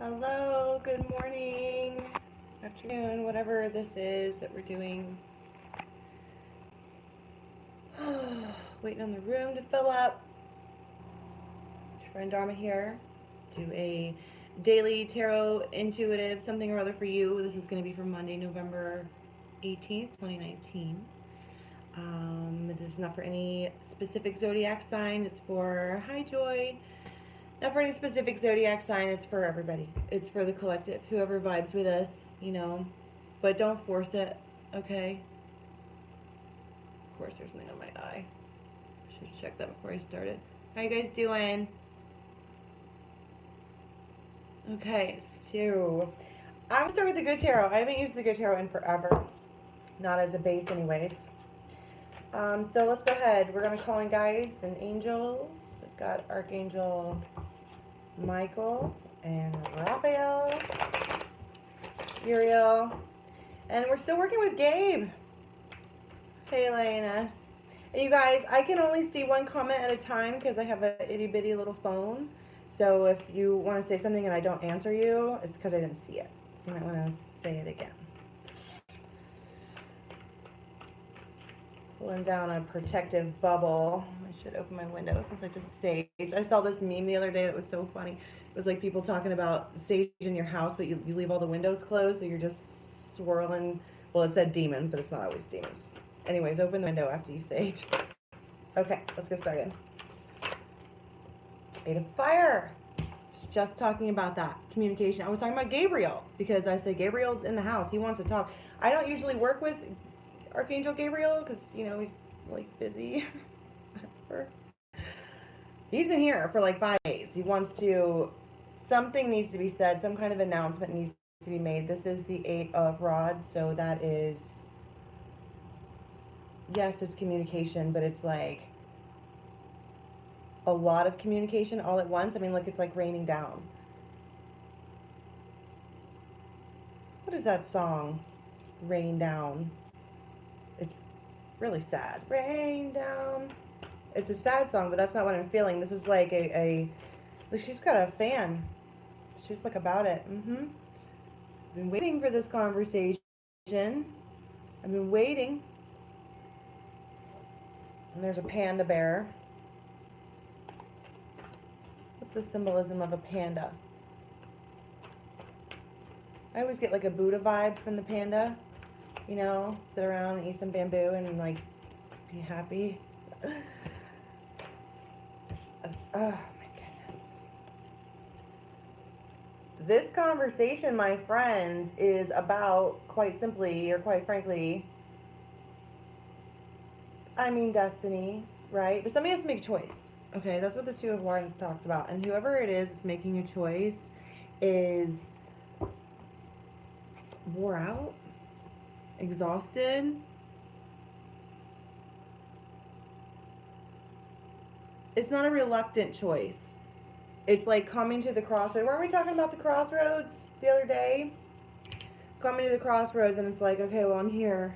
Hello, good morning, afternoon, whatever this is that we're doing. Waiting on the room to fill up. It's your friend Dharma here. Do a daily tarot intuitive something or other for you. This is going to be for Monday, November 18th, 2019. This is not for any specific zodiac sign. It's for, hi Joy. Not for any specific zodiac sign, it's for everybody. It's for the collective, whoever vibes with us, but don't force it, okay? Of course, there's something on my eye. Should have checked that before I started. How you guys doing? Okay, so I'm gonna start with the Good Tarot. I haven't used the Good Tarot in forever. Not as a base anyways. So let's go ahead. We're gonna call in guides and angels. I've got Archangel Michael and Raphael, Uriel, and we're still working with Gabe. Hey, Lioness. And you guys, I can only see one comment at a time because I have a itty bitty little phone. So if you want to say something and I don't answer you, it's because I didn't see it. So you might want to say it again. Pulling down a protective bubble. I should open my window since I just sage. I saw this meme the other day that was so funny. It was like people talking about sage in your house, but you leave all the windows closed, so you're just swirling. Well, it said demons, but it's not always demons. Anyways, open the window after you sage. Okay, let's get started. Eight of Fire. Just talking about that. Communication. I was talking about Gabriel because I say Gabriel's in the house. He wants to talk. I don't usually work with Archangel Gabriel because he's like busy. He's been here for like 5 days. He wants to, something needs to be said, some kind of announcement needs to be made. This is the 8 of Rods, so that is, yes, it's communication, but it's like a lot of communication all at once. I mean, look, it's like raining down. What is that song? Rain Down. It's really sad. Rain down. It's a sad song, but that's not what I'm feeling. This is like she's got a fan. She's like about it. I've been waiting for this conversation. I've been waiting. And there's a panda bear. What's the symbolism of a panda? I always get like a Buddha vibe from the panda. Sit around and eat some bamboo and like be happy. Oh my goodness. This conversation, my friends, is about, quite simply, or quite frankly, destiny, right? But somebody has to make a choice. Okay, that's what the Two of Wands talks about. And whoever it is that's making a choice is wore out, exhausted. It's not a reluctant choice. It's like coming to the crossroads. Weren't we talking about the crossroads the other day? Coming to the crossroads and it's like, okay, well, I'm here.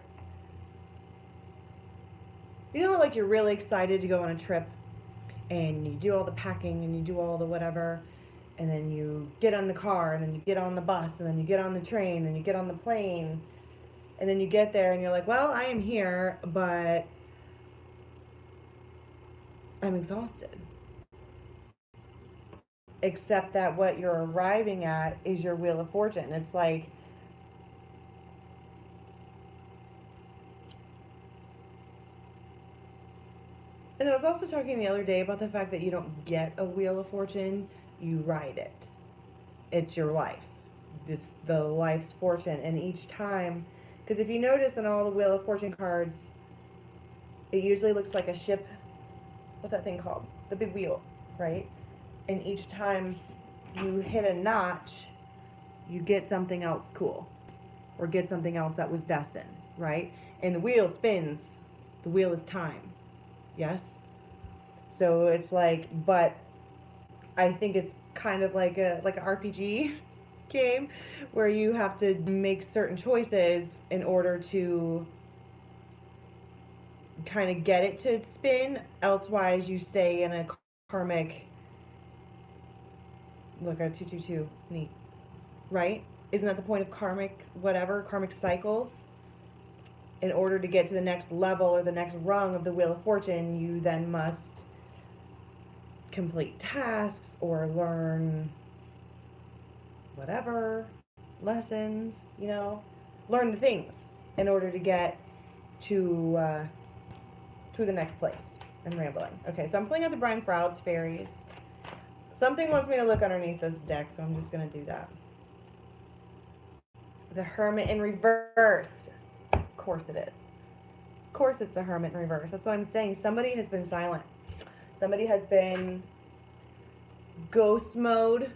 Like you're really excited to go on a trip and you do all the packing and you do all the whatever, and then you get on the car and then you get on the bus and then you get on the train and you get on the plane and then you get there and you're like, well, I am here, but I'm exhausted. Except that what you're arriving at is your Wheel of Fortune. It's like, and I was also talking the other day about the fact that you don't get a Wheel of Fortune, you ride it. It's your life. It's the life's fortune. And each time, because if you notice in all the Wheel of Fortune cards, it usually looks like a ship. What's that thing called? The big wheel, right? And each time you hit a notch, you get something else cool or get something else that was destined, right? And the wheel spins. The wheel is time. Yes? So it's like, but I think it's kind of like an RPG game where you have to make certain choices in order to kind of get it to spin. Elsewise, you stay in a karmic. Look at 222. Neat. right? Isn't that the point of karmic, whatever, karmic cycles? In order to get to the next level or the next rung of the Wheel of Fortune, you then must complete tasks or learn whatever, lessons, you know, learn the things in order to get to the next place. I'm rambling. Okay, so I'm pulling out the Brian Froud's fairies. Something wants me to look underneath this deck, so I'm just going to do that. The Hermit in reverse. Of course it is. Of course it's the Hermit in reverse. That's what I'm saying. Somebody has been silent. Somebody has been ghost mode.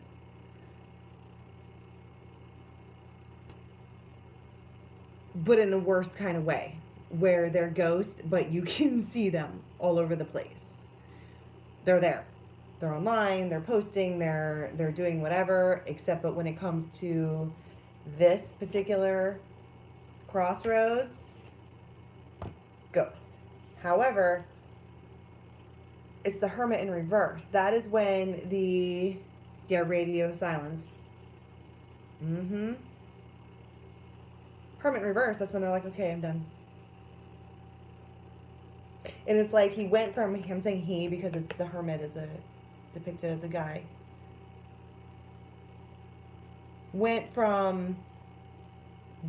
But in the worst kind of way. Where they're ghosts, but you can see them all over the place. They're there. They're online, they're posting, they're doing whatever, except but when it comes to this particular crossroads, ghost. However, it's the Hermit in reverse. That is when the, radio silence. Hermit in reverse, that's when they're like, okay, I'm done. And it's like he went from, I'm saying he because it's the Hermit is depicted as a guy. Went from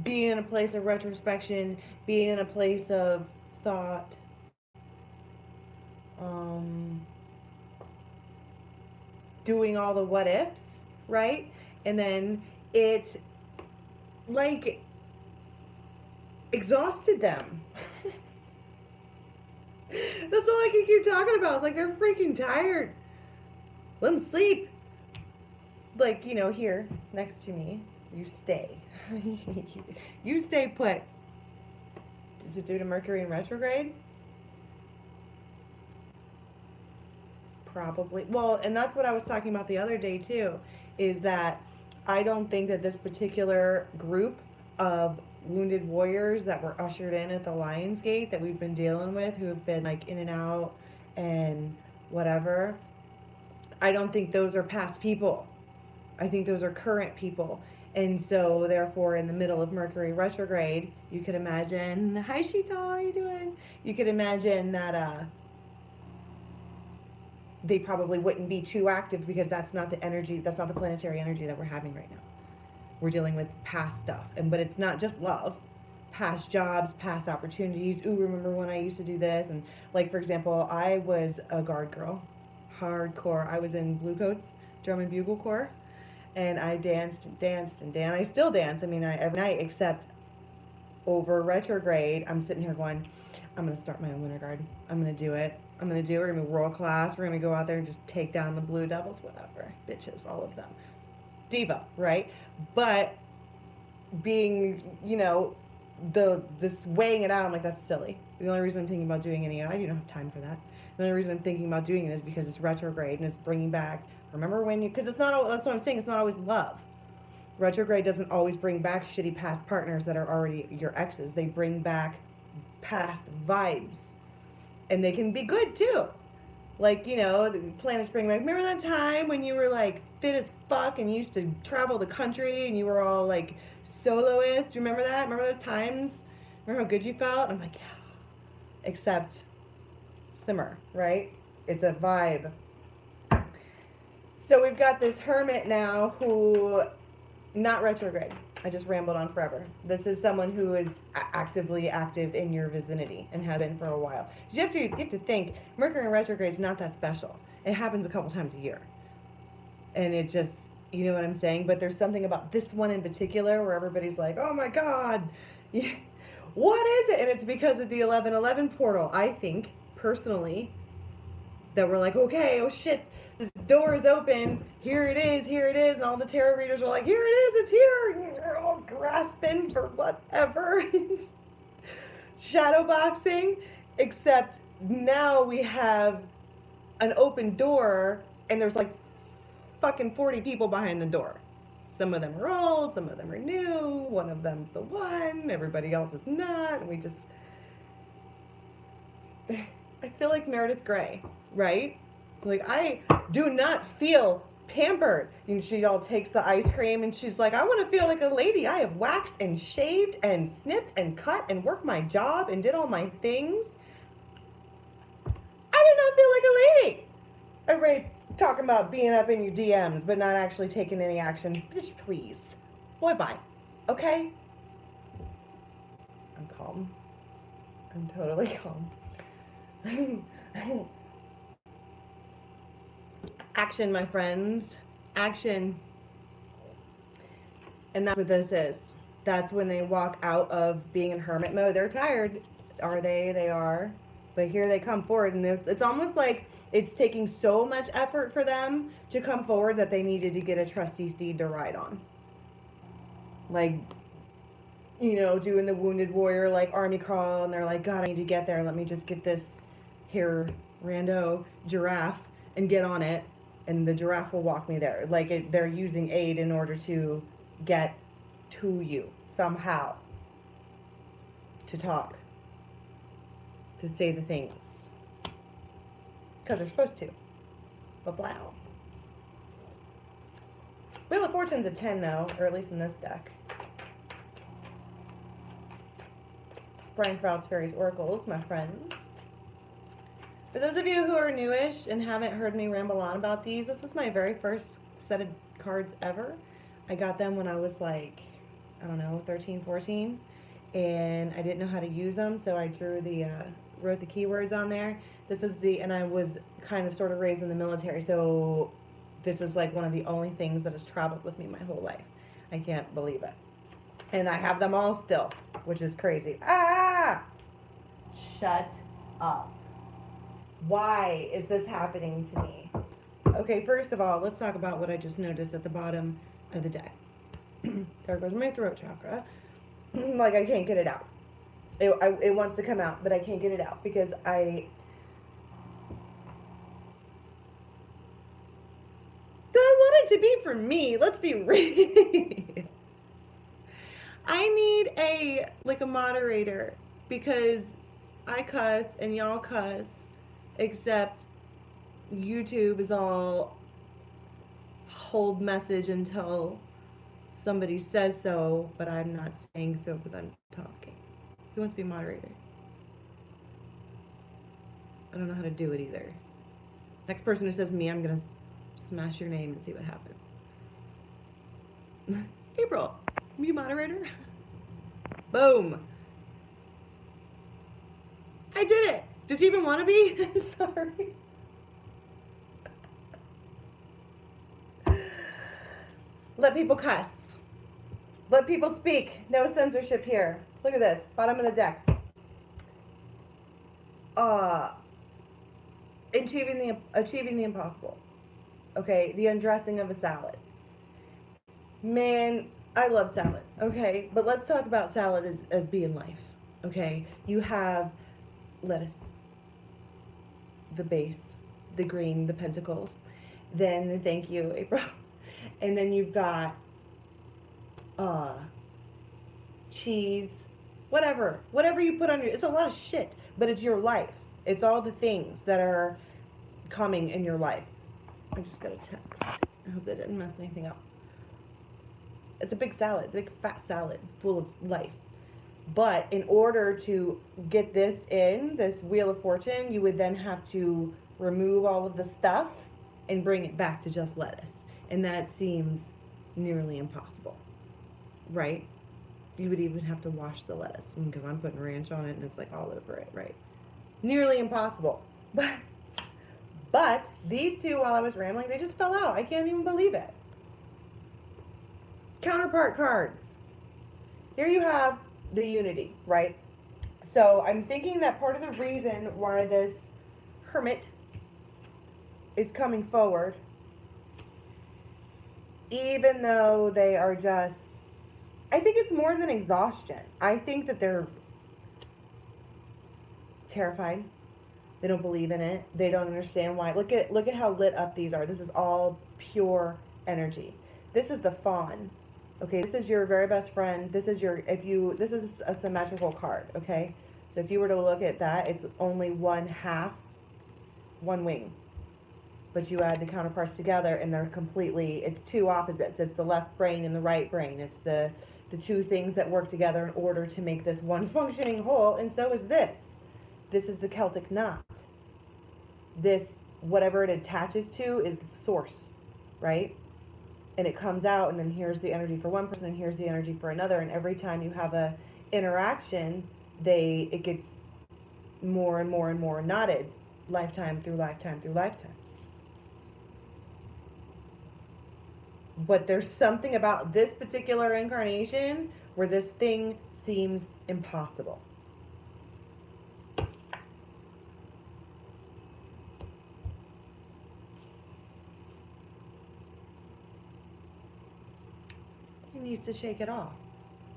being in a place of retrospection, being in a place of thought, doing all the what ifs, right? And then it like exhausted them. That's all I can keep talking about. It's like they're freaking tired. Let them sleep. Like, here next to me. You stay. You stay put. Is it due to Mercury in retrograde? Probably. Well, and that's what I was talking about the other day too, is that I don't think that this particular group of wounded warriors that were ushered in at the Lion's Gate that we've been dealing with, who have been like in and out and whatever, I don't think those are past people. I think those are current people. And so therefore in the middle of Mercury retrograde, you could imagine, hi Shita, how are you doing? You could imagine that they probably wouldn't be too active because that's not the energy, that's not the planetary energy that we're having right now. We're dealing with past stuff, but it's not just love, past jobs, past opportunities. Ooh, remember when I used to do this? And like, for example, I was a guard girl, hardcore. I was in Blue Coats, Drum and Bugle Corps, and I danced. I still dance. I mean, every night, except over retrograde, I'm sitting here going, I'm going to start my own winter guard. I'm going to do it. We're going to be world class. We're going to go out there and just take down the Blue Devils, whatever. Bitches, all of them. Diva, right? But being, this weighing it out, I'm like, that's silly. The only reason I'm thinking about doing any, I don't have time for that. The only reason I'm thinking about doing it is because it's retrograde and it's bringing back, remember when because it's not, that's what I'm saying, it's not always love. Retrograde doesn't always bring back shitty past partners that are already your exes. They bring back past vibes. And they can be good too. Like, the planets bring back, remember that time when you were like fit as fuck and you used to travel the country and you were all like soloist? Do you remember that? Remember those times? Remember how good you felt? I'm like, yeah. Except simmer, right? It's a vibe. So we've got this Hermit now who, not retrograde. I just rambled on forever. This is someone who is actively active in your vicinity and has been for a while. You have to think, Mercury in retrograde is not that special. It happens a couple times a year. And it just, you know what I'm saying? But there's something about this one in particular where everybody's like, oh my God, what is it? And it's because of the 1111 portal, I think, personally, that we're like, okay, oh shit, this door is open, here it is, and all the tarot readers are like, here it is, it's here, and you're all grasping for whatever. Shadow boxing, except now we have an open door, and there's like fucking 40 people behind the door. Some of them are old, some of them are new, one of them's the one, everybody else is not, and we just, I feel like Meredith Grey, right? Like, I do not feel pampered. And she all takes the ice cream and she's like, I want to feel like a lady. I have waxed and shaved and snipped and cut and worked my job and did all my things. I do not feel like a lady. Everybody talking about being up in your DMs but not actually taking any action. Bitch, please. Boy, bye. Okay? I'm calm. I'm totally calm. Action, my friends. Action. And that's what this is. That's when they walk out of being in hermit mode. They're tired. Are they? They are. But here they come forward. And it's almost like it's taking so much effort for them to come forward that they needed to get a trustee's deed to ride on. Like, you know, doing the wounded warrior, like, army crawl. And they're like, God, I need to get there. Let me just get this here rando giraffe and get on it. And the giraffe will walk me there. Like, they're using aid in order to get to you somehow. To talk. To say the things. Because they're supposed to. But wow. Wheel of Fortune's a 10 though, or at least in this deck. Brian Froud's Fairies Oracles, my friends. For those of you who are newish and haven't heard me ramble on about these, this was my very first set of cards ever. I got them when I was like, I don't know, 13, 14. And I didn't know how to use them, so I drew the, wrote the keywords on there. This is and I was kind of sort of raised in the military, so this is like one of the only things that has traveled with me my whole life. I can't believe it. And I have them all still, which is crazy. Ah! Shut up. Why is this happening to me? Okay, first of all, let's talk about what I just noticed at the bottom of the deck. There goes my throat chakra. Like, I can't get it out. It wants to come out, but I can't get it out because I want it to be for me. Let's be real. I need a moderator because I cuss and y'all cuss, except YouTube is all hold message until somebody says so, but I'm not saying so because I'm talking. Who wants to be moderator? I don't know how to do it either. Next person who says me, I'm going to smash your name and see what happens. April, you moderator? Boom. I did it. Did you even want to be? Sorry. Let people cuss. Let people speak. No censorship here. Look at this. Bottom of the deck. Achieving the impossible. Okay, the undressing of a salad. Man, I love salad. Okay, but let's talk about salad as being life. Okay, you have lettuce, the base, the green, the pentacles. Then, thank you, April. And then you've got cheese, whatever you put on your, it's a lot of shit, but it's your life. It's all the things that are coming in your life. I just got a text. I hope that didn't mess anything up. It's a big salad, it's a big fat salad full of life. But in order to get this in, this Wheel of Fortune, you would then have to remove all of the stuff and bring it back to just lettuce. And that seems nearly impossible, right? You would even have to wash the lettuce because I'm putting ranch on it and it's like all over it, right? Nearly impossible. But these two, while I was rambling, they just fell out. I can't even believe it. Counterpart cards. Here you have the unity, right? So I'm thinking that part of the reason why this hermit is coming forward, even though they are just, I think it's more than exhaustion. I think that they're terrified. They don't believe in it. They don't understand why. Look at how lit up these are. This is all pure energy. This is the fawn. Okay, this is your very best friend. This is this is a symmetrical card, okay? So if you were to look at that, it's only one wing. but you add the counterparts together and they're completely, it's two opposites. It's the left brain and the right brain. It's the two things that work together in order to make this one functioning whole. And so is this. This is the Celtic knot. This, whatever it attaches to, is the source, right? And it comes out, and then here's the energy for one person, and here's the energy for another. And every time you have a interaction, it gets more and more and more knotted, lifetime through lifetime through lifetime. But there's something about this particular incarnation where this thing seems impossible. He needs to shake it off.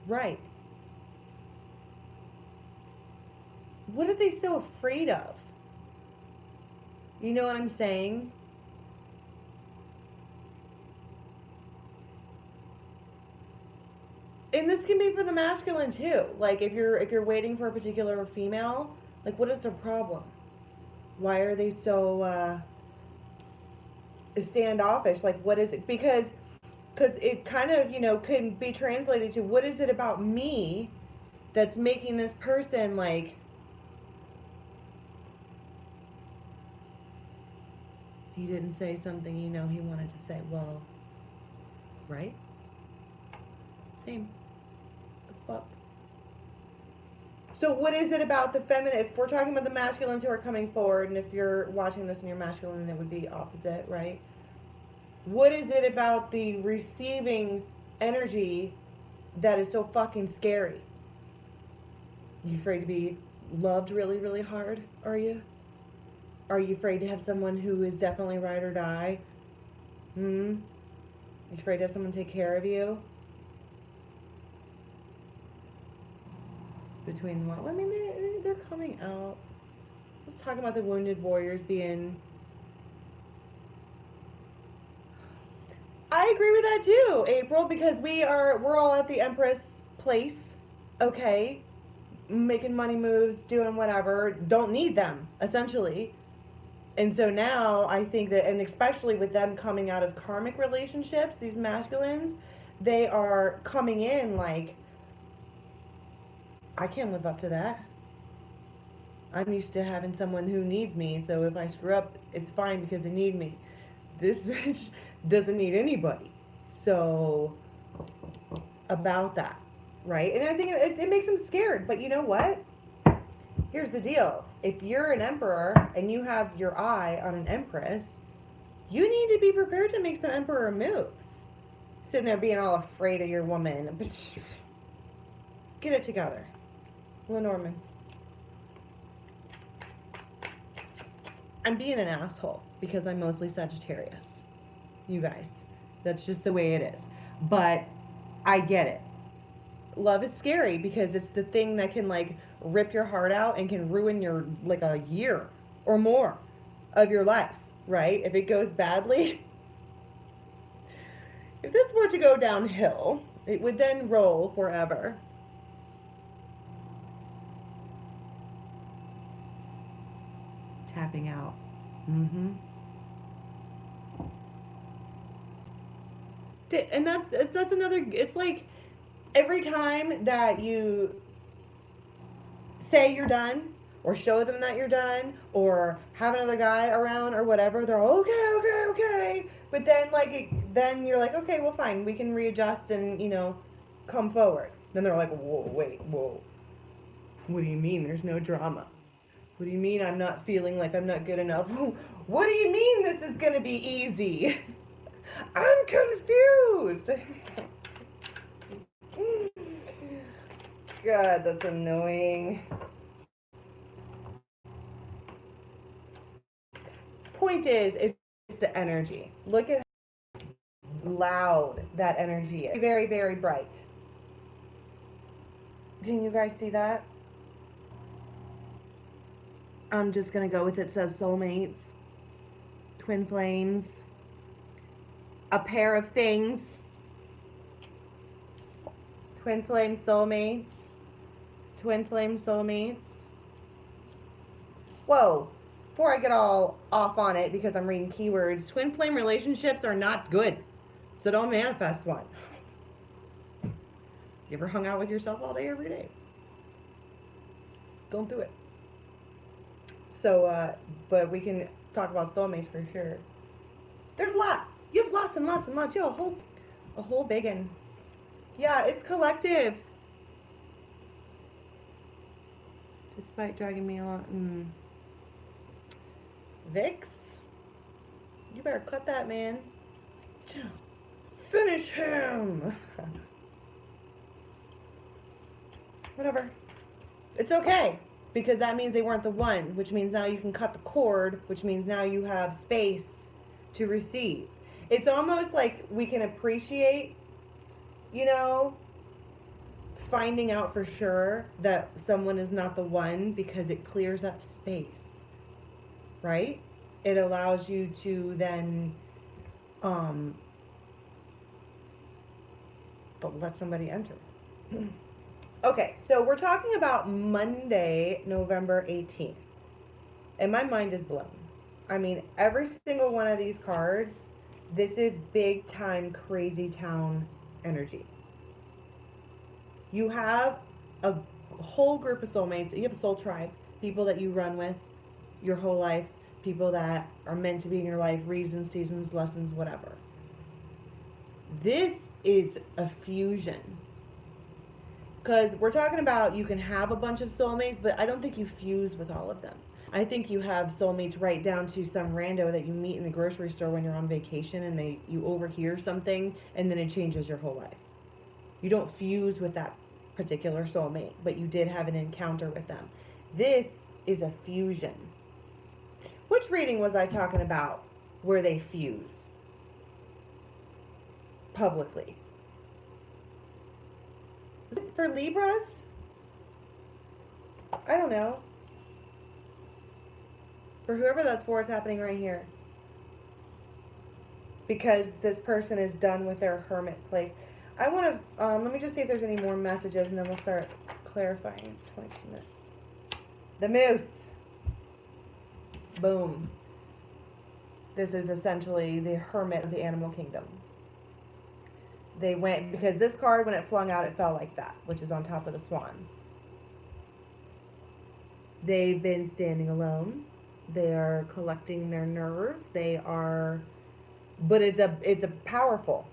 Right. What are they so afraid of? You know what I'm saying? And this can be for the masculine too. Like if you're waiting for a particular female, like what is their problem? Why are they so standoffish? Like what is it? Because it kind of, can be translated to, what is it about me that's making this person like, he didn't say something, he wanted to say, well, right? Same. The fuck? So what is it about the feminine? If we're talking about the masculines who are coming forward, and if you're watching this and you're masculine, it would be opposite, right? What is it about the receiving energy that is so fucking scary? You afraid to be loved really, really hard, are you? Are you afraid to have someone who is definitely ride or die? You afraid to have someone take care of you? Between what? I mean, they're coming out. Let's talk about the wounded warriors being... I agree with that too, April, because we're all at the Empress place, okay? Making money moves, doing whatever. Don't need them, essentially. And so now I think that, and especially with them coming out of karmic relationships, these masculines, they are coming in like, I can't live up to that. I'm used to having someone who needs me, so if I screw up, it's fine because they need me. This bitch doesn't need anybody. So, about that, right? And I think it makes them scared. But you know what? Here's the deal. If you're an emperor and you have your eye on an empress, you need to be prepared to make some emperor moves. Sitting there being all afraid of your woman. Get it together. Lenormand. I'm being an asshole because I'm mostly Sagittarius. You guys. That's just the way it is. But I get it. Love is scary because it's the thing that can like rip your heart out and can ruin your like a year or more of your life, right? If it goes badly. If this were to go downhill, it would then roll forever. Tapping out. And that's another, it's like every time that you say you're done or show them that you're done or have another guy around or whatever, they're okay. But then then you're like, okay, well fine, we can readjust and, come forward. Then they're like, whoa. What do you mean there's no drama? What do you mean I'm not feeling like I'm not good enough? What do you mean this is going to be easy? I'm confused. God, that's annoying. Point is, it's the energy. Look at how loud that energy is. Very, very bright. Can you guys see that? I'm just going to go with it says soulmates, twin flames, a pair of things, twin flame soulmates, twin flame soulmates. Whoa, before I get all off on it because I'm reading keywords, twin flame relationships are not good. So don't manifest one. You ever hung out with yourself all day, every day? Don't do it. So, but we can talk about soulmates for sure. There's lots. You have lots and lots and lots. You have a whole big one. Yeah, it's collective. Despite dragging me along. Vix, you better cut that, man. Finish him. Whatever. It's okay. Because that means they weren't the one, which means now you can cut the cord, which means now you have space to receive. It's almost like we can appreciate, you know, finding out for sure that someone is not the one because it clears up space, right? It allows you to then let somebody enter. Okay, so we're talking about Monday, November 18th. And my mind is blown. I mean, every single one of these cards, this is big time crazy town energy. You have a whole group of soulmates. You have a soul tribe, people that you run with your whole life, people that are meant to be in your life, reasons, seasons, lessons, whatever. This is a fusion. Because we're talking about you can have a bunch of soulmates, but I don't think you fuse with all of them. I think you have soulmates right down to some rando that you meet in the grocery store when you're on vacation and you overhear something and then it changes your whole life. You don't fuse with that particular soulmate, but you did have an encounter with them. This is a fusion. Which reading was I talking about where they fuse publicly? Is it for Libras? I don't know. For whoever that's for, it's happening right here. Because this person is done with their hermit place. I want to, let me just see if there's any more messages and then we'll start clarifying. 22 minutes. The moose. Boom. This is essentially the hermit of the animal kingdom. They went, because this card, when it flung out, it fell like that, which is on top of the swans. They've been standing alone. They are collecting their nerves. They are, but it's a powerful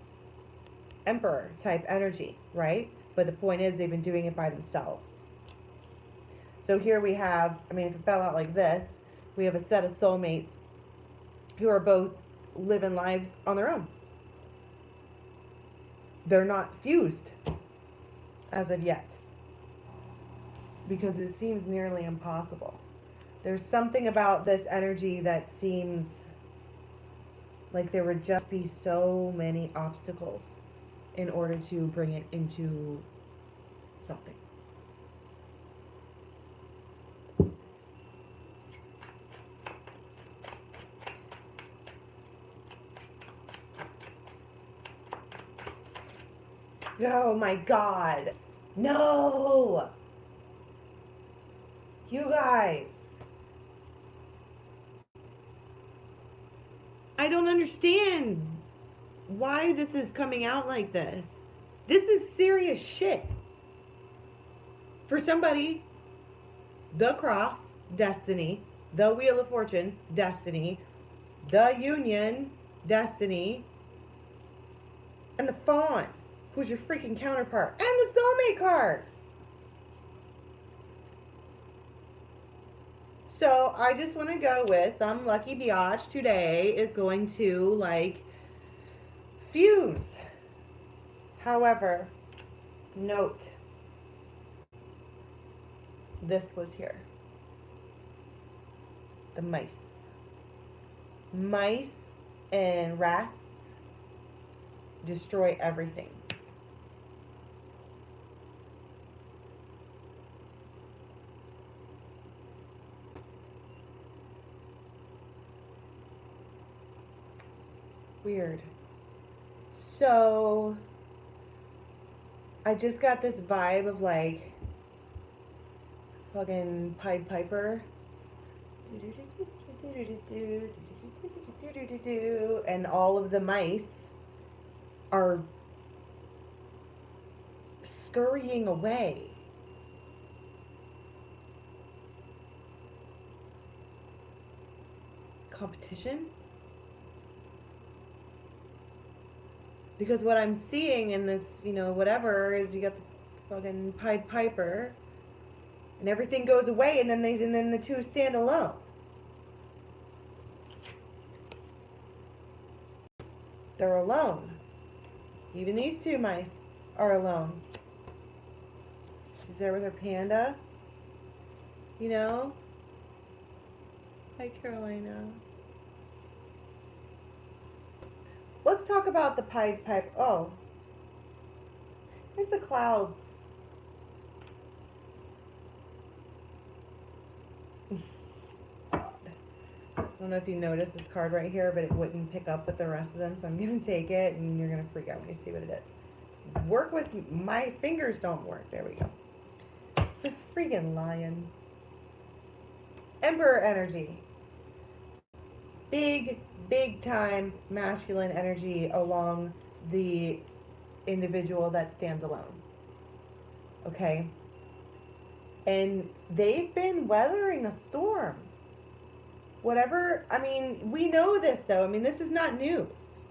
emperor type energy, right? But the point is they've been doing it by themselves. So here we have, I mean, if it fell out like this, we have a set of soulmates who are both living lives on their own. They're not fused as of yet because it seems nearly impossible. There's something about this energy that seems like there would just be so many obstacles in order to bring it into something. Oh my God. No. You guys. I don't understand why this is coming out like this. This is serious shit. For somebody, the cross, destiny, the wheel of fortune, destiny, the union, destiny, and the fawn, who's your freaking counterpart, and the soulmate card. So I just want to go with some lucky biatch today is going to like fuse. However, note, this was here. The mice. Mice and rats destroy everything. Weird. So I just got this vibe of like fucking Pied Piper. And all of the mice are scurrying away. Competition? Because what I'm seeing in this, whatever, is you got the fucking Pied Piper, and everything goes away, and then the two stand alone. They're alone. Even these two mice are alone. She's there with her panda. Hi, Carolina. Let's talk about the Pied Piper. Oh. Here's the clouds. God. I don't know if you noticed this card right here, but it wouldn't pick up with the rest of them, so I'm going to take it, and you're going to freak out when you see what it is. Work with my fingers don't work. There we go. It's a freaking lion. Emperor energy. Big time masculine energy along the individual that stands alone. Okay? And they've been weathering the storm. Whatever, we know this though. This is not news.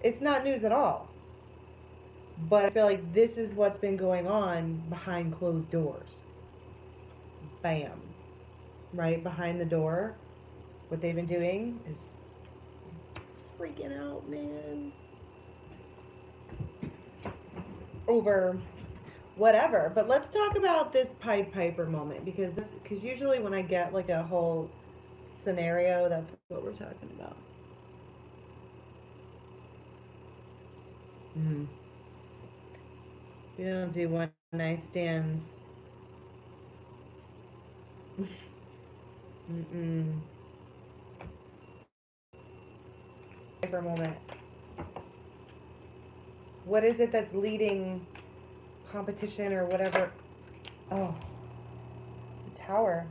It's not news at all. But I feel like this is what's been going on behind closed doors. Bam. Right behind the door. What they've been doing is freaking out, man. Over whatever. But let's talk about this Pied Piper moment, because usually when I get like a whole scenario, that's what we're talking about. We don't do one night stands. For a moment. What is it that's leading competition or whatever? Oh, the Tower.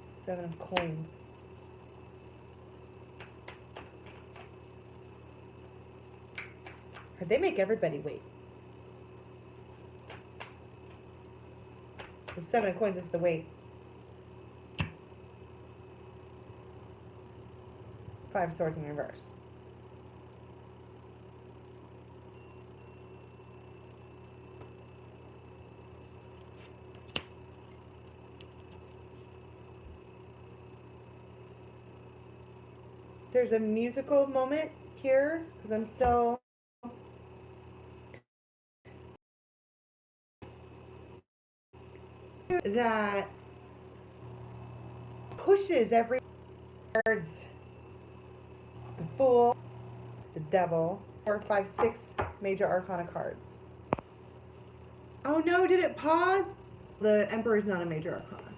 Seven of coins. They make everybody wait. The Seven of Coins is the weight. Five of Swords in reverse. There's a musical moment here, because I'm still... that pushes every cards, the Fool, the Devil, 4, 5, 6 major arcana cards. Oh no, did it pause? The Emperor is not a major arcana.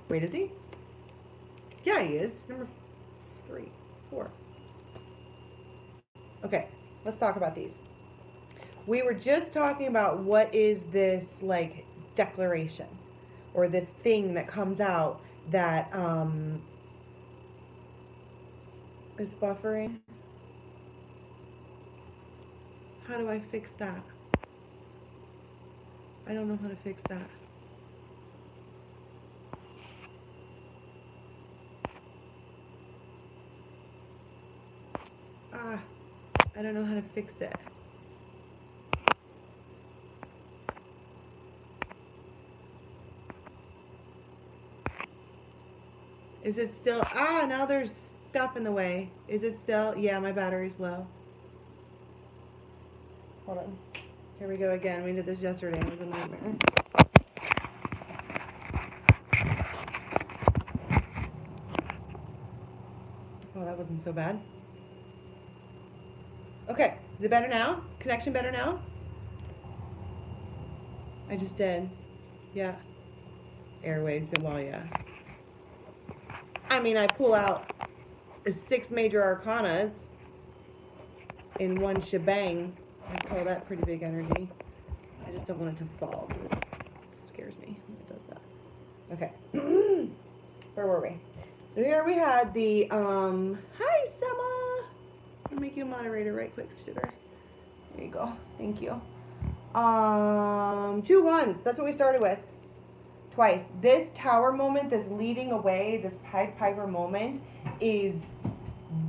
Wait, is he? Yeah, he is. Number 3, 4. Okay, let's talk about these. We were just talking about what is this, like, declaration, or this thing that comes out that is buffering. How do I fix that? I don't know how to fix that. I don't know how to fix it. Is it still... now there's stuff in the way. Is it still... Yeah, my battery's low. Hold on. Here we go again. We did this yesterday. It was a nightmare. Oh, that wasn't so bad. Okay. Is it better now? Connection better now? I just did. Yeah. Airwaves, but well, yeah. I pull out 6 major arcanas. in one shebang. I call that pretty big energy. I just don't want it to fall. It scares me when it does that. Okay. Where were we? So here we had the, hi, Sema. I'll make you a moderator right quick, sugar. There you go. Thank you. 2 ones. That's what we started with. Twice. This tower moment, this leading away, this Pied Piper moment is,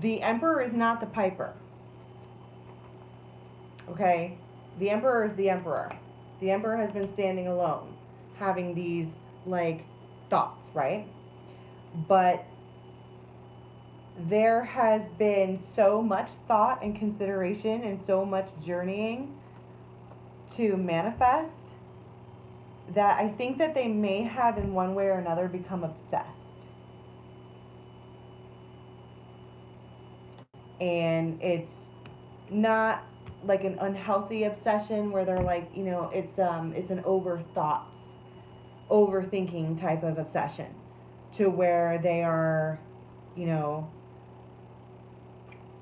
the Emperor is not the Piper. Okay? The Emperor is the Emperor. The Emperor has been standing alone, having these, like, thoughts, right? But there has been so much thought and consideration and so much journeying to manifest that I think that they may have in one way or another become obsessed. And it's not like an unhealthy obsession where they're like, you know, it's an overthinking type of obsession to where they are, you know,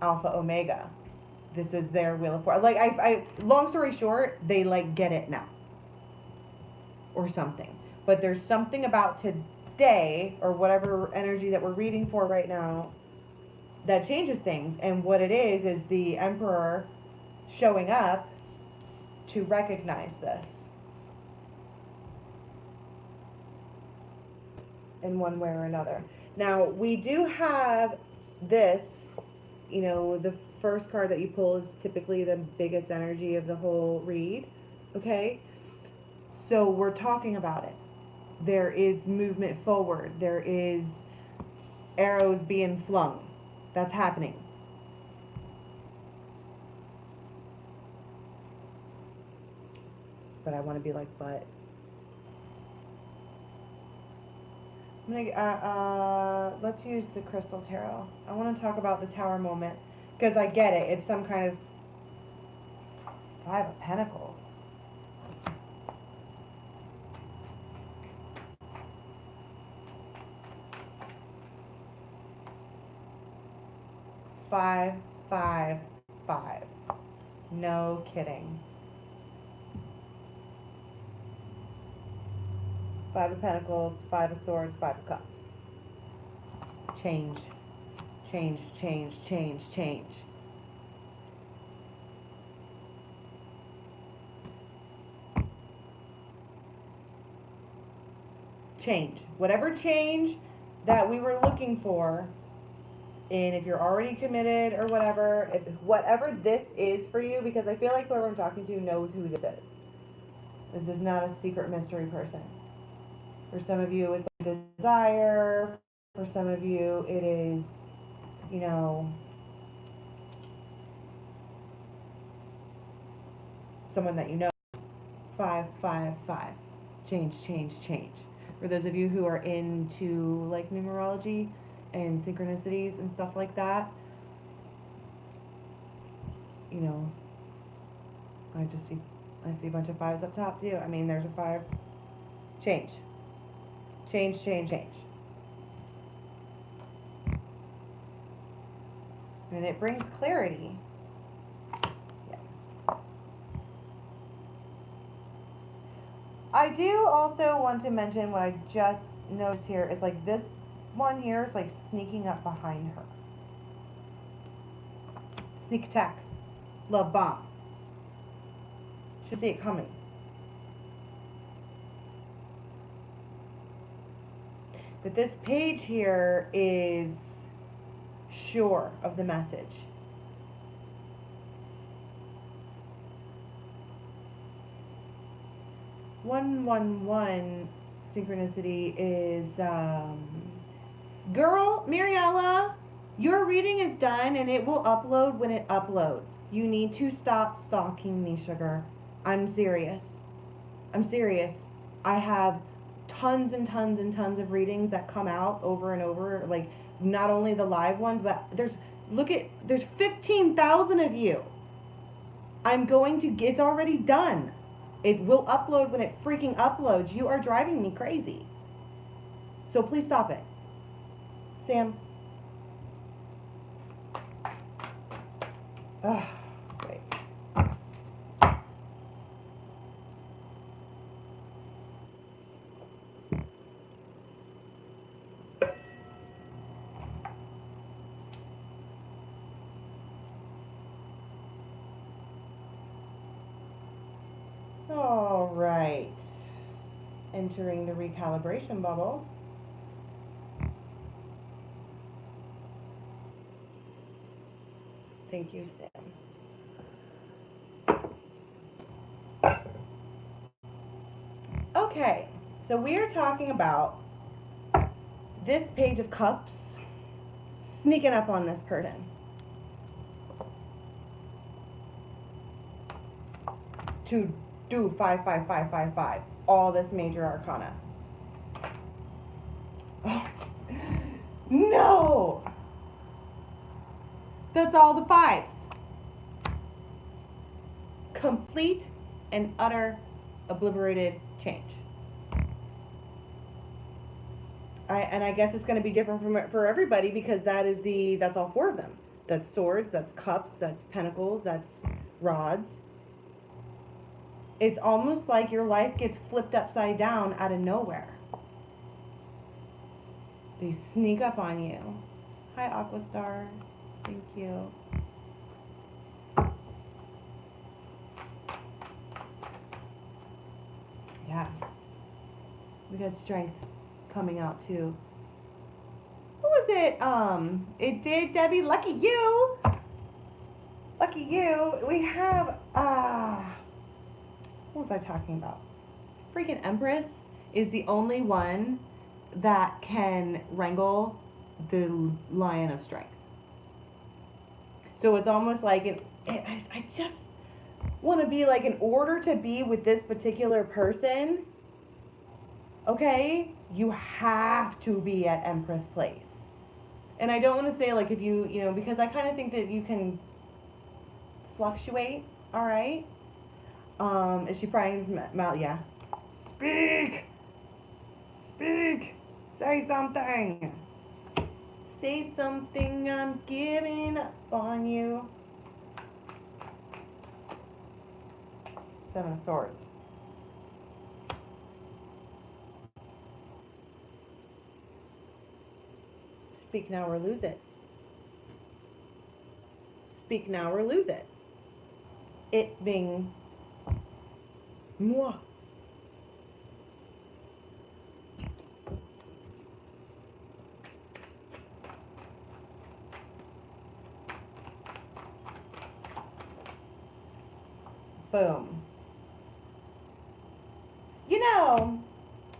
alpha omega. This is their wheel of fortune. Like I long story short, they like get it now. Or something. But there's something about today or whatever energy that we're reading for right now that changes things. And what it is the Emperor showing up to recognize this in one way or another. Now, we do have this, you know, the first card that you pull is typically the biggest energy of the whole read, okay? So we're talking about it. There is movement forward. There is arrows being flung. That's happening. But I want to be like, but. I'm gonna, let's use the Crystal Tarot. I want to talk about the Tower moment. Because I get it. It's some kind of 5 of Pentacles. Five, 5, 5. No kidding. 5 of Pentacles, 5 of Swords, 5 of Cups. Change. Change, change, change, change. Change. Whatever change that we were looking for, and if you're already committed or whatever, whatever this is for you, because I feel like whoever I'm talking to knows who this is. This is not a secret mystery person. For some of you, it's a desire. For some of you, it is, you know, someone that you know. 5, 5, 5. Change, change, change. For those of you who are into like numerology and synchronicities and stuff like that, you know, I see a bunch of 5s up top too. I mean, there's a 5. Change. Change, change, change. And it brings clarity. Yeah. I do also want to mention what I just noticed here is like this one here is like sneaking up behind her. Sneak attack. Love bomb. Should see it coming. But this page here is sure of the message. One synchronicity is girl, Mariella, your reading is done and it will upload when it uploads. You need to stop stalking me, sugar. I'm serious. I'm serious. I have tons and tons and tons of readings that come out over and over, like not only the live ones, but there's 15,000 of you. It's already done. It will upload when it freaking uploads. You are driving me crazy. So please stop it. Sam. Ugh. All right. Entering the recalibration bubble. Thank you, Sam. Okay, so we are talking about this Page of Cups sneaking up on this person. To do 5, 5, 5, 5, 5. All this major arcana. Oh. No! That's all the fives. Complete and utter obliterated change. I guess it's going to be different for everybody because that's all four of them. That's swords, that's cups, that's pentacles, that's rods. It's almost like your life gets flipped upside down out of nowhere. They sneak up on you. Hi, Aquastar. Thank you. Yeah. We got strength coming out too. What was it? It did, Debbie. Lucky you. Lucky you. We have, what was I talking about? Freaking Empress is the only one that can wrangle the Lion of Strength. So it's almost like I just want to be like, in order to be with this particular person, okay, you have to be at Empress Place. And I don't want to say like if you know, because I kind of think that you can fluctuate, all right? Is she prying mouth? Yeah. Speak! Speak! Say something! Say something, I'm giving up on you. Seven of Swords. Speak now or lose it. Speak now or lose it. It being moi. Boom. You know,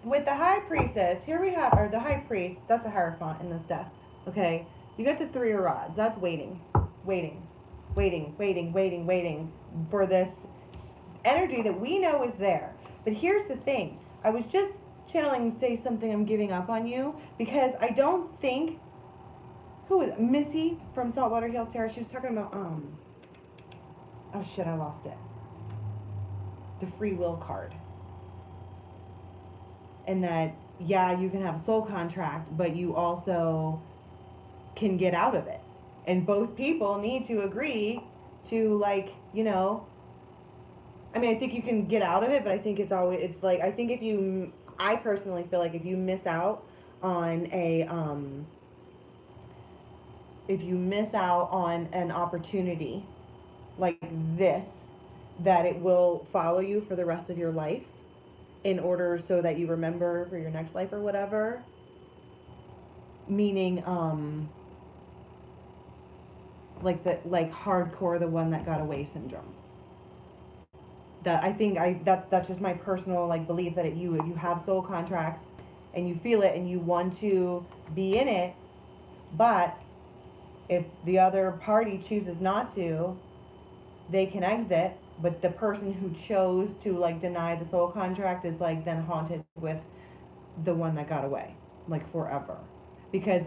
with the High Priestess, here we have, or the High Priest, that's a Hierophant in this deck. Okay, you got the Three of Rods. That's waiting for this energy that we know is there. But here's the thing. I was just channeling Say Something, I'm Giving Up on You, because I don't think, who is it? Missy from Saltwater Hills Terrace, she was talking about, oh shit, I lost it. The free will card. And that, yeah, you can have a soul contract, but you also can get out of it. And both people need to agree to, like, you know, I mean, I think you can get out of it, but I think it's like, I think I personally feel like if you miss out on an opportunity like this, that it will follow you for the rest of your life in order so that you remember for your next life or whatever. Meaning, like hardcore, the one that got away syndrome. That I think that's just my personal like belief, that you have soul contracts and you feel it and you want to be in it, but if the other party chooses not to, they can exit. But the person who chose to like deny the soul contract is like then haunted with the one that got away, like forever. Because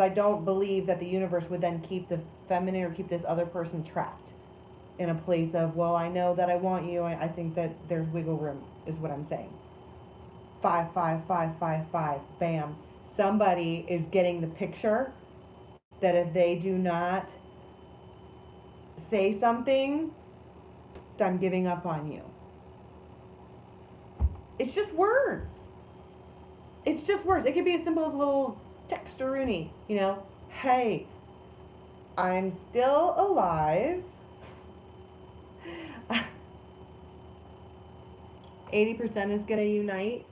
I don't believe that the universe would then keep the feminine or keep this other person trapped in a place of, well, I know that I want you. I think that there's wiggle room, is what I'm saying. 5, 5, 5, 5, 5. Bam. Somebody is getting the picture that if they do not say something, I'm giving up on you. It's just words. It's just words. It could be as simple as a little textaroonie, you know. Hey, I'm still alive. 80% is going to unite.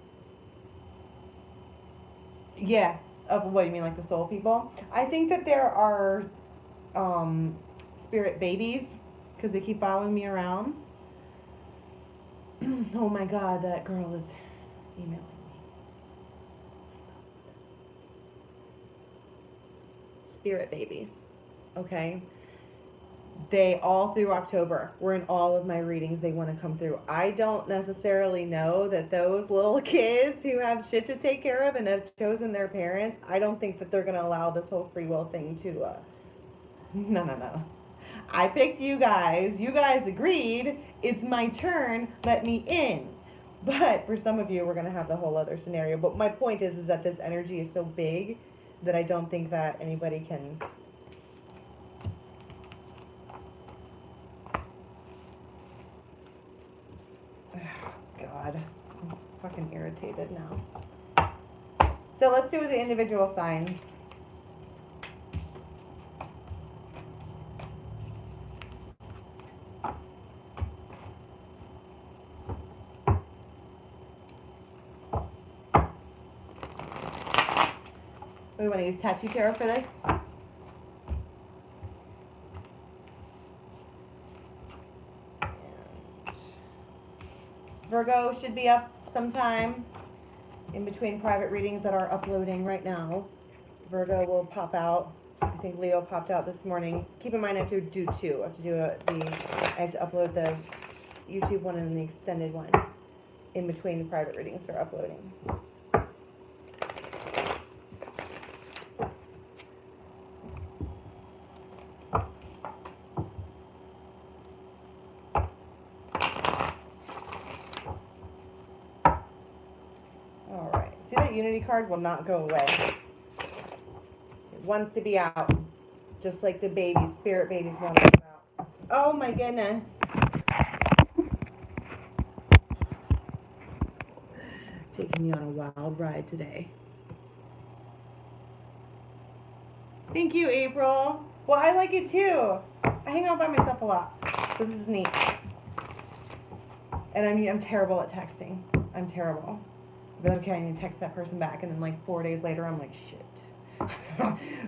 Yeah. Of what do you mean, like the soul people? I think that there are spirit babies because they keep following me around. Oh my God, that girl is emailing me. Spirit babies. Okay. They all through October were in all of my readings. They want to come through. I don't necessarily know that those little kids who have shit to take care of and have chosen their parents, I don't think that they're going to allow this whole free will thing to no. I picked you guys. You guys agreed. It's my turn. Let me in. But for some of you, we're going to have the whole other scenario. But my point is that this energy is so big that I don't think that anybody can... God, I'm fucking irritated now. So let's do the individual signs. We want to use Tattoo Tarot for this. Virgo should be up sometime in between private readings that are uploading right now. Virgo will pop out. I think Leo popped out this morning. Keep in mind I have to do two. I have to do I have to upload the YouTube one and the extended one in between the private readings that are uploading. See, that Unity card will not go away. It wants to be out. Just like the babies, spirit babies want to come out. Oh my goodness. Taking me on a wild ride today. Thank you, April. Well, I like it too. I hang out by myself a lot. So this is neat. And I'm terrible at texting. I'm terrible. But okay, I need to text that person back, and then like 4 days later, I'm like, shit.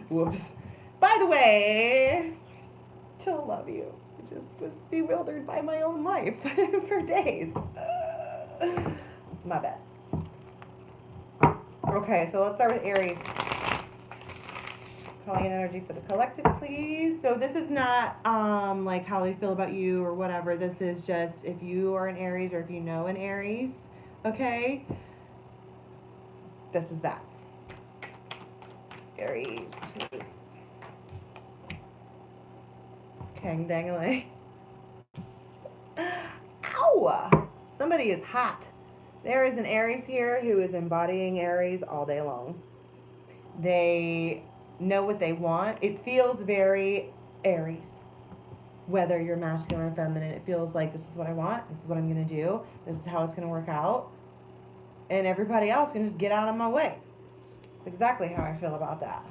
Whoops. By the way, I still love you. I just was bewildered by my own life for days. My bad. Okay, so let's start with Aries. Calling in energy for the collective, please. So this is not like how they feel about you or whatever. This is just if you are an Aries or if you know an Aries, okay? This is that. Aries, please. Kang dangling. Ow! Somebody is hot. There is an Aries here who is embodying Aries all day long. They know what they want. It feels very Aries. Whether you're masculine or feminine, it feels like this is what I want. This is what I'm going to do. This is how it's going to work out. And everybody else can just get out of my way. That's exactly how I feel about that.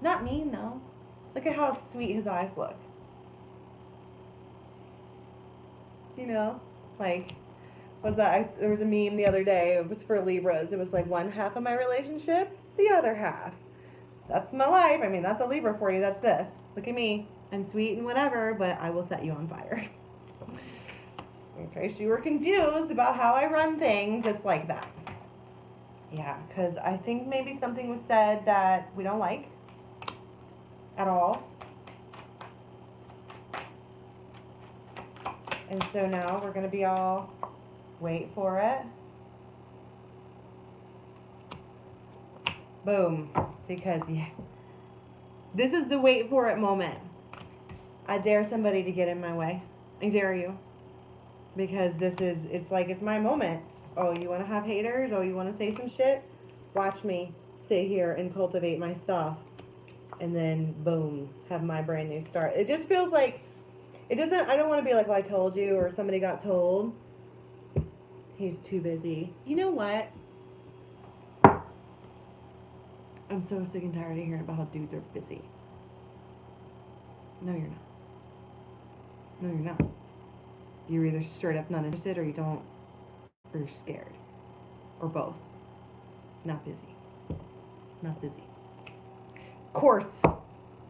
Not mean, though. Look at how sweet his eyes look. You know? Like, was that? There was a meme the other day. It was for Libras. It was like one half of my relationship, the other half. That's my life. I mean, that's a Libra for you. That's this. Look at me. I'm sweet and whatever, but I will set you on fire. In case you were confused about how I run things, it's like that. Yeah, because I think maybe something was said that we don't like at all. And so now we're going to be all, wait for it. Boom. Because, yeah. This is the wait for it moment. I dare somebody to get in my way. I dare you. Because this is, it's like, it's my moment. Oh, you want to have haters? Oh, you want to say some shit? Watch me sit here and cultivate my stuff. And then, boom, have my brand new start. It just feels like, it doesn't, I don't want to be like, well, I told you, or somebody got told. He's too busy. You know what? I'm so sick and tired of hearing about how dudes are busy. No, you're not. No, you're not. You're either straight up not interested, or you don't, or you're scared, or both. Not busy. Not busy. Of course,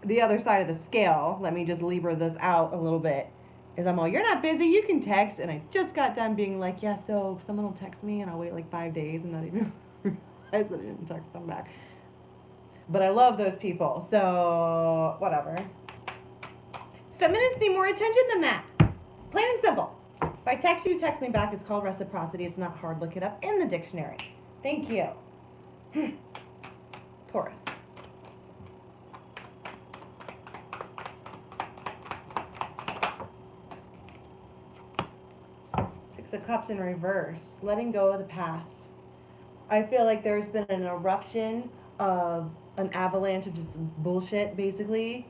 the other side of the scale, let me just Libra this out a little bit, is I'm all, you're not busy, you can text. And I just got done being like, yeah, so someone will text me and I'll wait like 5 days and not even realize that I didn't text them back. But I love those people, so whatever. Feminines need more attention than that. Plain and simple. If I text you, text me back. It's called reciprocity. It's not hard. Look it up in the dictionary. Thank you. Taurus. Six of Cups in reverse. Letting go of the past. I feel like there's been an eruption of an avalanche of just bullshit, basically.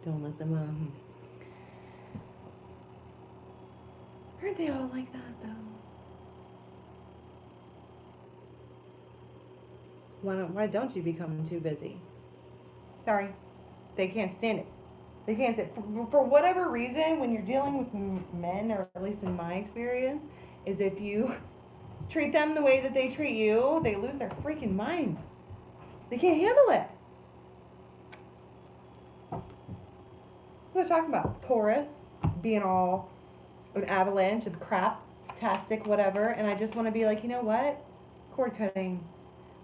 Don't listen, Mom. Aren't they all like that, though? Why don't you become too busy? Sorry. They can't stand it. They can't stand it. For whatever reason, when you're dealing with men, or at least in my experience, is if you treat them the way that they treat you, they lose their freaking minds. They can't handle it. What am I talking about? Taurus being all an avalanche of crap, tastic, whatever, and I just want to be like, you know what? Cord cutting.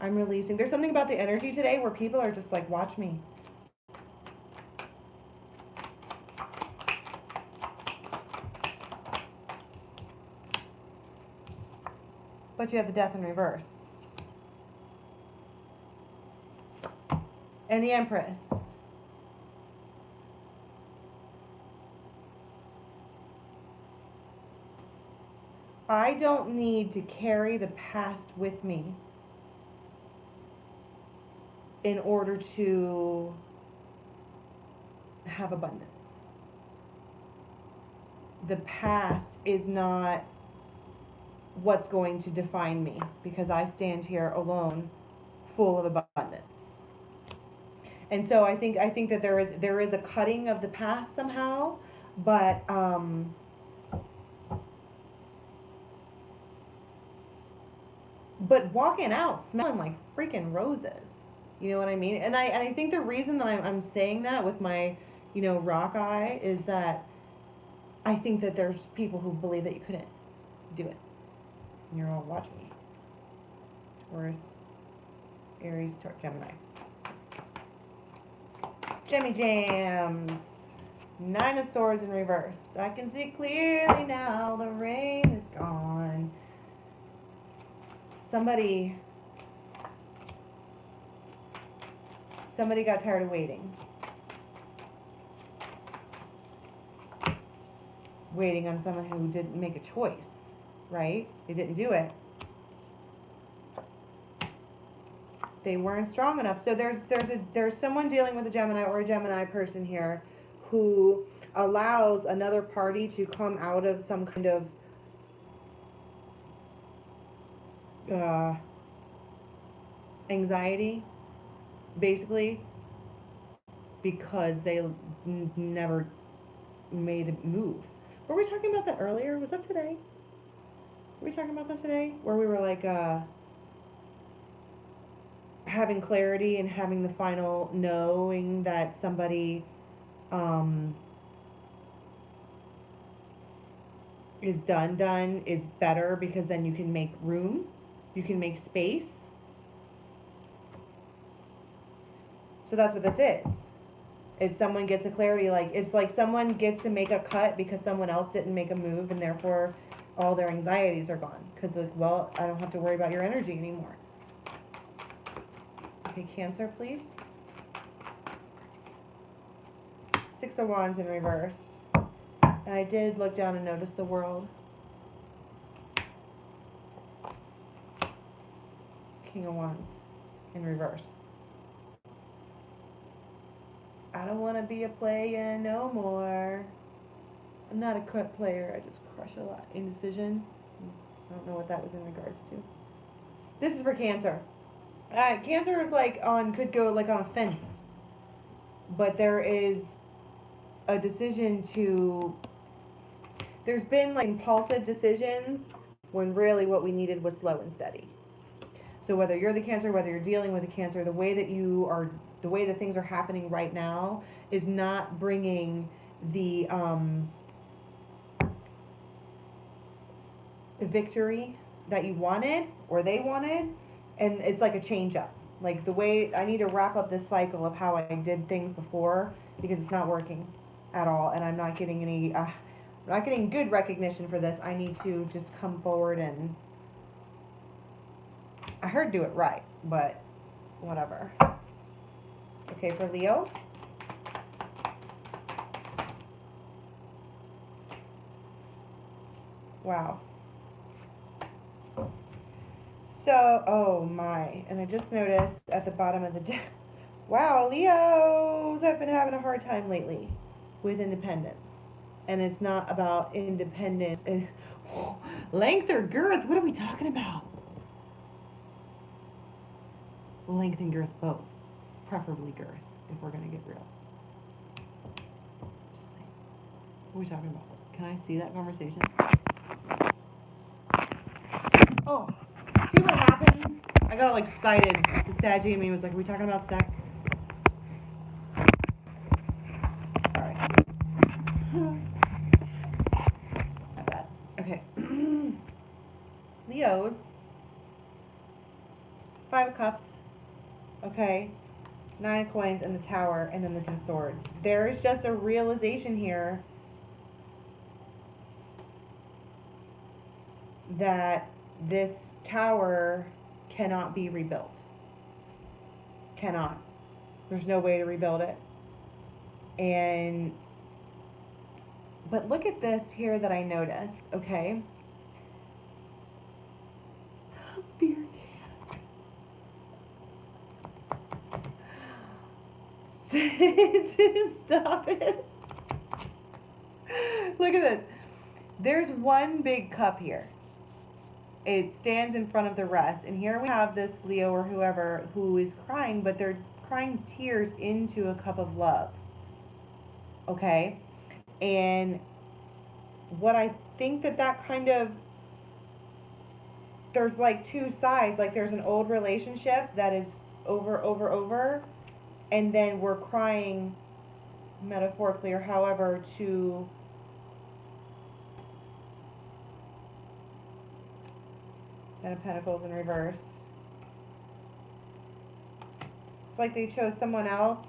I'm releasing. There's something about the energy today where people are just like, watch me. But you have the Death in reverse. And the Empress. I don't need to carry the past with me in order to have abundance. The past is not what's going to define me, because I stand here alone, full of abundance. And so I think that there is a cutting of the past somehow, but walking out smelling like freaking roses. You know what I mean? And I think the reason that I'm saying that with my, rock eye is that I think that there's people who believe that you couldn't do it. And you're all, watch me. Taurus, Aries, Gemini. Jemmy Jams. 9 of Swords in reverse. I can see clearly now. The rain is gone. Somebody got tired of waiting. Waiting on someone who didn't make a choice, right? They didn't do it. They weren't strong enough. So there's someone dealing with a Gemini or a Gemini person here who allows another party to come out of some kind of anxiety, basically, because they never made a move. Were we talking about that earlier? Was that today? Were we talking about that today? Where we were like having clarity and having the final knowing that somebody is done is better, because then you can make room, you can make space. So that's what this is. Is someone gets a clarity, like it's like someone gets to make a cut because someone else didn't make a move, and therefore all their anxieties are gone, because like, well, I don't have to worry about your energy anymore. Okay, Cancer, please. 6 of Wands in reverse. And I did look down and notice the World. King of Wands in reverse. I don't want to be a player no more. I'm not a cut player. I just crush a lot. Indecision. I don't know what that was in regards to. This is for Cancer. Cancer is like could go like on a fence. but there is a decision to, there's been like impulsive decisions when really what we needed was slow and steady. So whether you're the Cancer, whether you're dealing with a Cancer, the way that things are happening right now is not bringing the victory that you wanted or they wanted, and it's like a change up. Like the way I need to wrap up this cycle of how I did things before, because it's not working at all, and I'm not getting any I'm not getting good recognition for this. I need to just come forward and, I heard do it right, but whatever. Okay, for Leo. Wow. So, oh my, and I just noticed at the bottom of the deck, wow, Leos have been having a hard time lately with independence. And it's not about independence. Length or girth? What are we talking about? Length and girth both. Preferably girth, if we're going to get real. Just saying. What are we talking about? Can I see that conversation? Oh, see what happens? I got all excited. The Saggy in me was like, are we talking about sex? Sorry. Not bad. Okay. Leos. 5 of Cups. Okay. 9 of Coins and the Tower, and then the 10 of Swords. There's just a realization here that this tower cannot be rebuilt. Cannot. There's no way to rebuild it. And but look at this here that I noticed, okay? Beer can. Stop it. Look at this. There's one big cup here. It stands in front of the rest. And here we have this Leo or whoever who is crying, but they're crying tears into a cup of love. Okay? And what I think that kind of, there's like two sides. Like there's an old relationship that is over. And then we're crying metaphorically or however to Ten of Pentacles in reverse. It's like they chose someone else.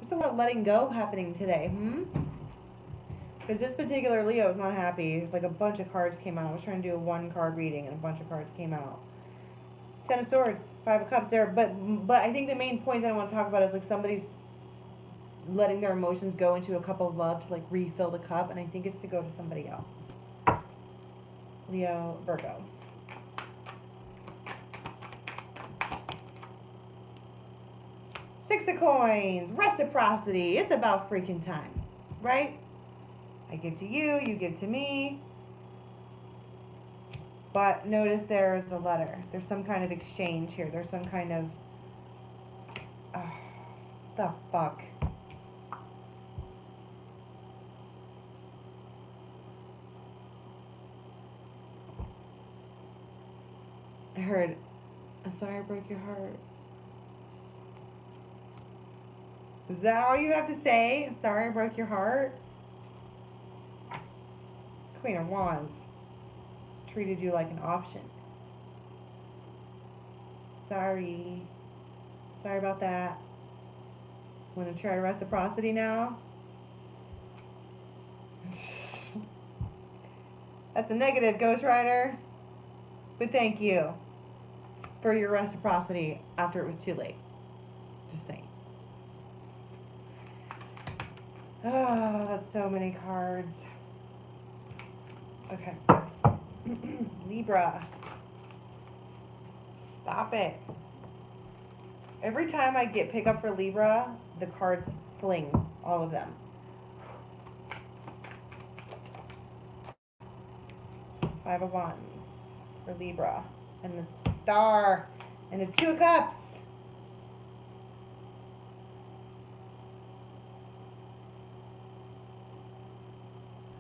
There's a lot of letting go happening today, Because this particular Leo is not happy. Like a bunch of cards came out. I was trying to do a 1 card reading and a bunch of cards came out. 10 of Swords, 5 of Cups there. But I think the main point that I want to talk about is like somebody's letting their emotions go into a cup of love to like refill the cup, and I think it's to go to somebody else. Leo, Virgo. Six of Coins, reciprocity. It's about freaking time, right? I give to you, you give to me. But notice there's a letter. There's some kind of exchange here. There's some kind of, the fuck. I heard, I'm sorry I broke your heart. Is that all you have to say? Sorry I broke your heart? Queen of Wands treated you like an option. Sorry. Sorry about that. Want to try reciprocity now? That's a negative, Ghost Rider. But thank you for your reciprocity after it was too late. Just saying. Oh, that's so many cards. Okay. Libra. Stop it. Every time I get pick up for Libra, the cards fling. All of them. Five of Wands for Libra. And the Star. And the Two of Cups.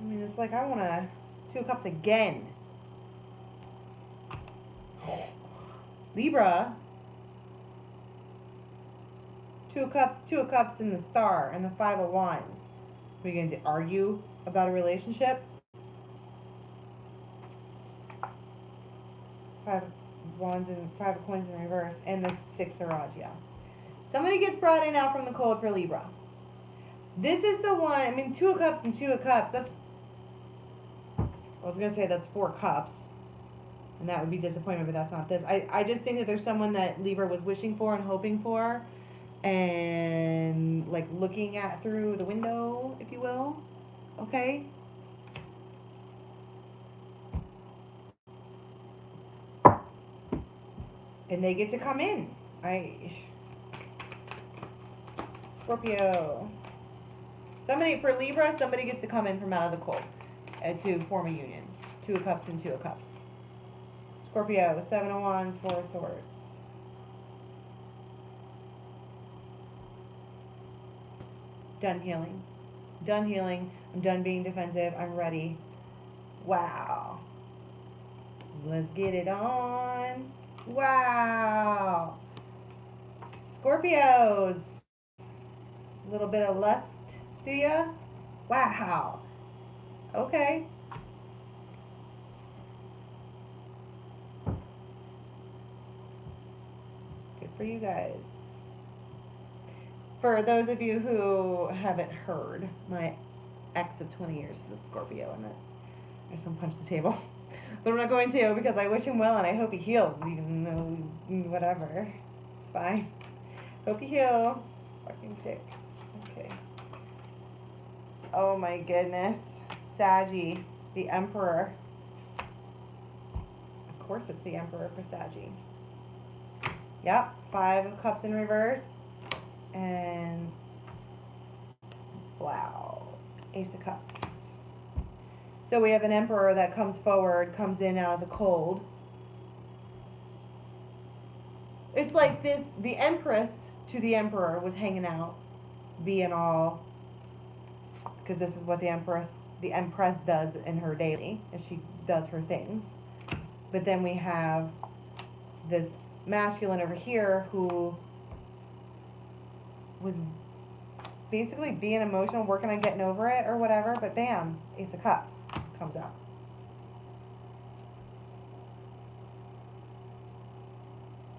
I mean, it's like I want to Two of Cups again. Libra. Two of Cups in the Star, and the Five of Wands. Are you going to argue about a relationship? Five of Wands and Five of Coins in reverse, and the Six of Rods, yeah. Somebody gets brought in out from the cold for Libra. This is the one, I mean, Two of Cups and Two of Cups, that's, I was going to say that's Four Cups. And that would be disappointment, but that's not this. I just think that there's someone that Libra was wishing for and hoping for, and like looking at through the window, if you will. Okay? And they get to come in. Scorpio. Somebody, for Libra, somebody gets to come in from out of the cold to form a union. Two of Cups and Two of Cups. Scorpio, Seven of Wands, Four of Swords. Done healing. Done healing. I'm done being defensive. I'm ready. Wow. Let's get it on. Wow. Scorpios. A little bit of lust, do ya? Wow. Okay. Good for you guys. For those of you who haven't heard, my ex of 20 years is a Scorpio, and I just want to punch the table. But I'm not going to, because I wish him well and I hope he heals, even though, whatever. It's fine. Hope you heal. Fucking dick. Okay. Oh my goodness. Saggy, the Emperor. Of course it's the Emperor for Saggy. Yep, Five of Cups in reverse. And wow, Ace of Cups. So we have an Emperor that comes forward, comes in out of the cold. It's like this, the Empress to the Emperor was hanging out, being all, because this is what the Empress does in her daily, as she does her things. But then we have this masculine over here who was basically being emotional, working on getting over it or whatever, but bam, Ace of Cups comes out.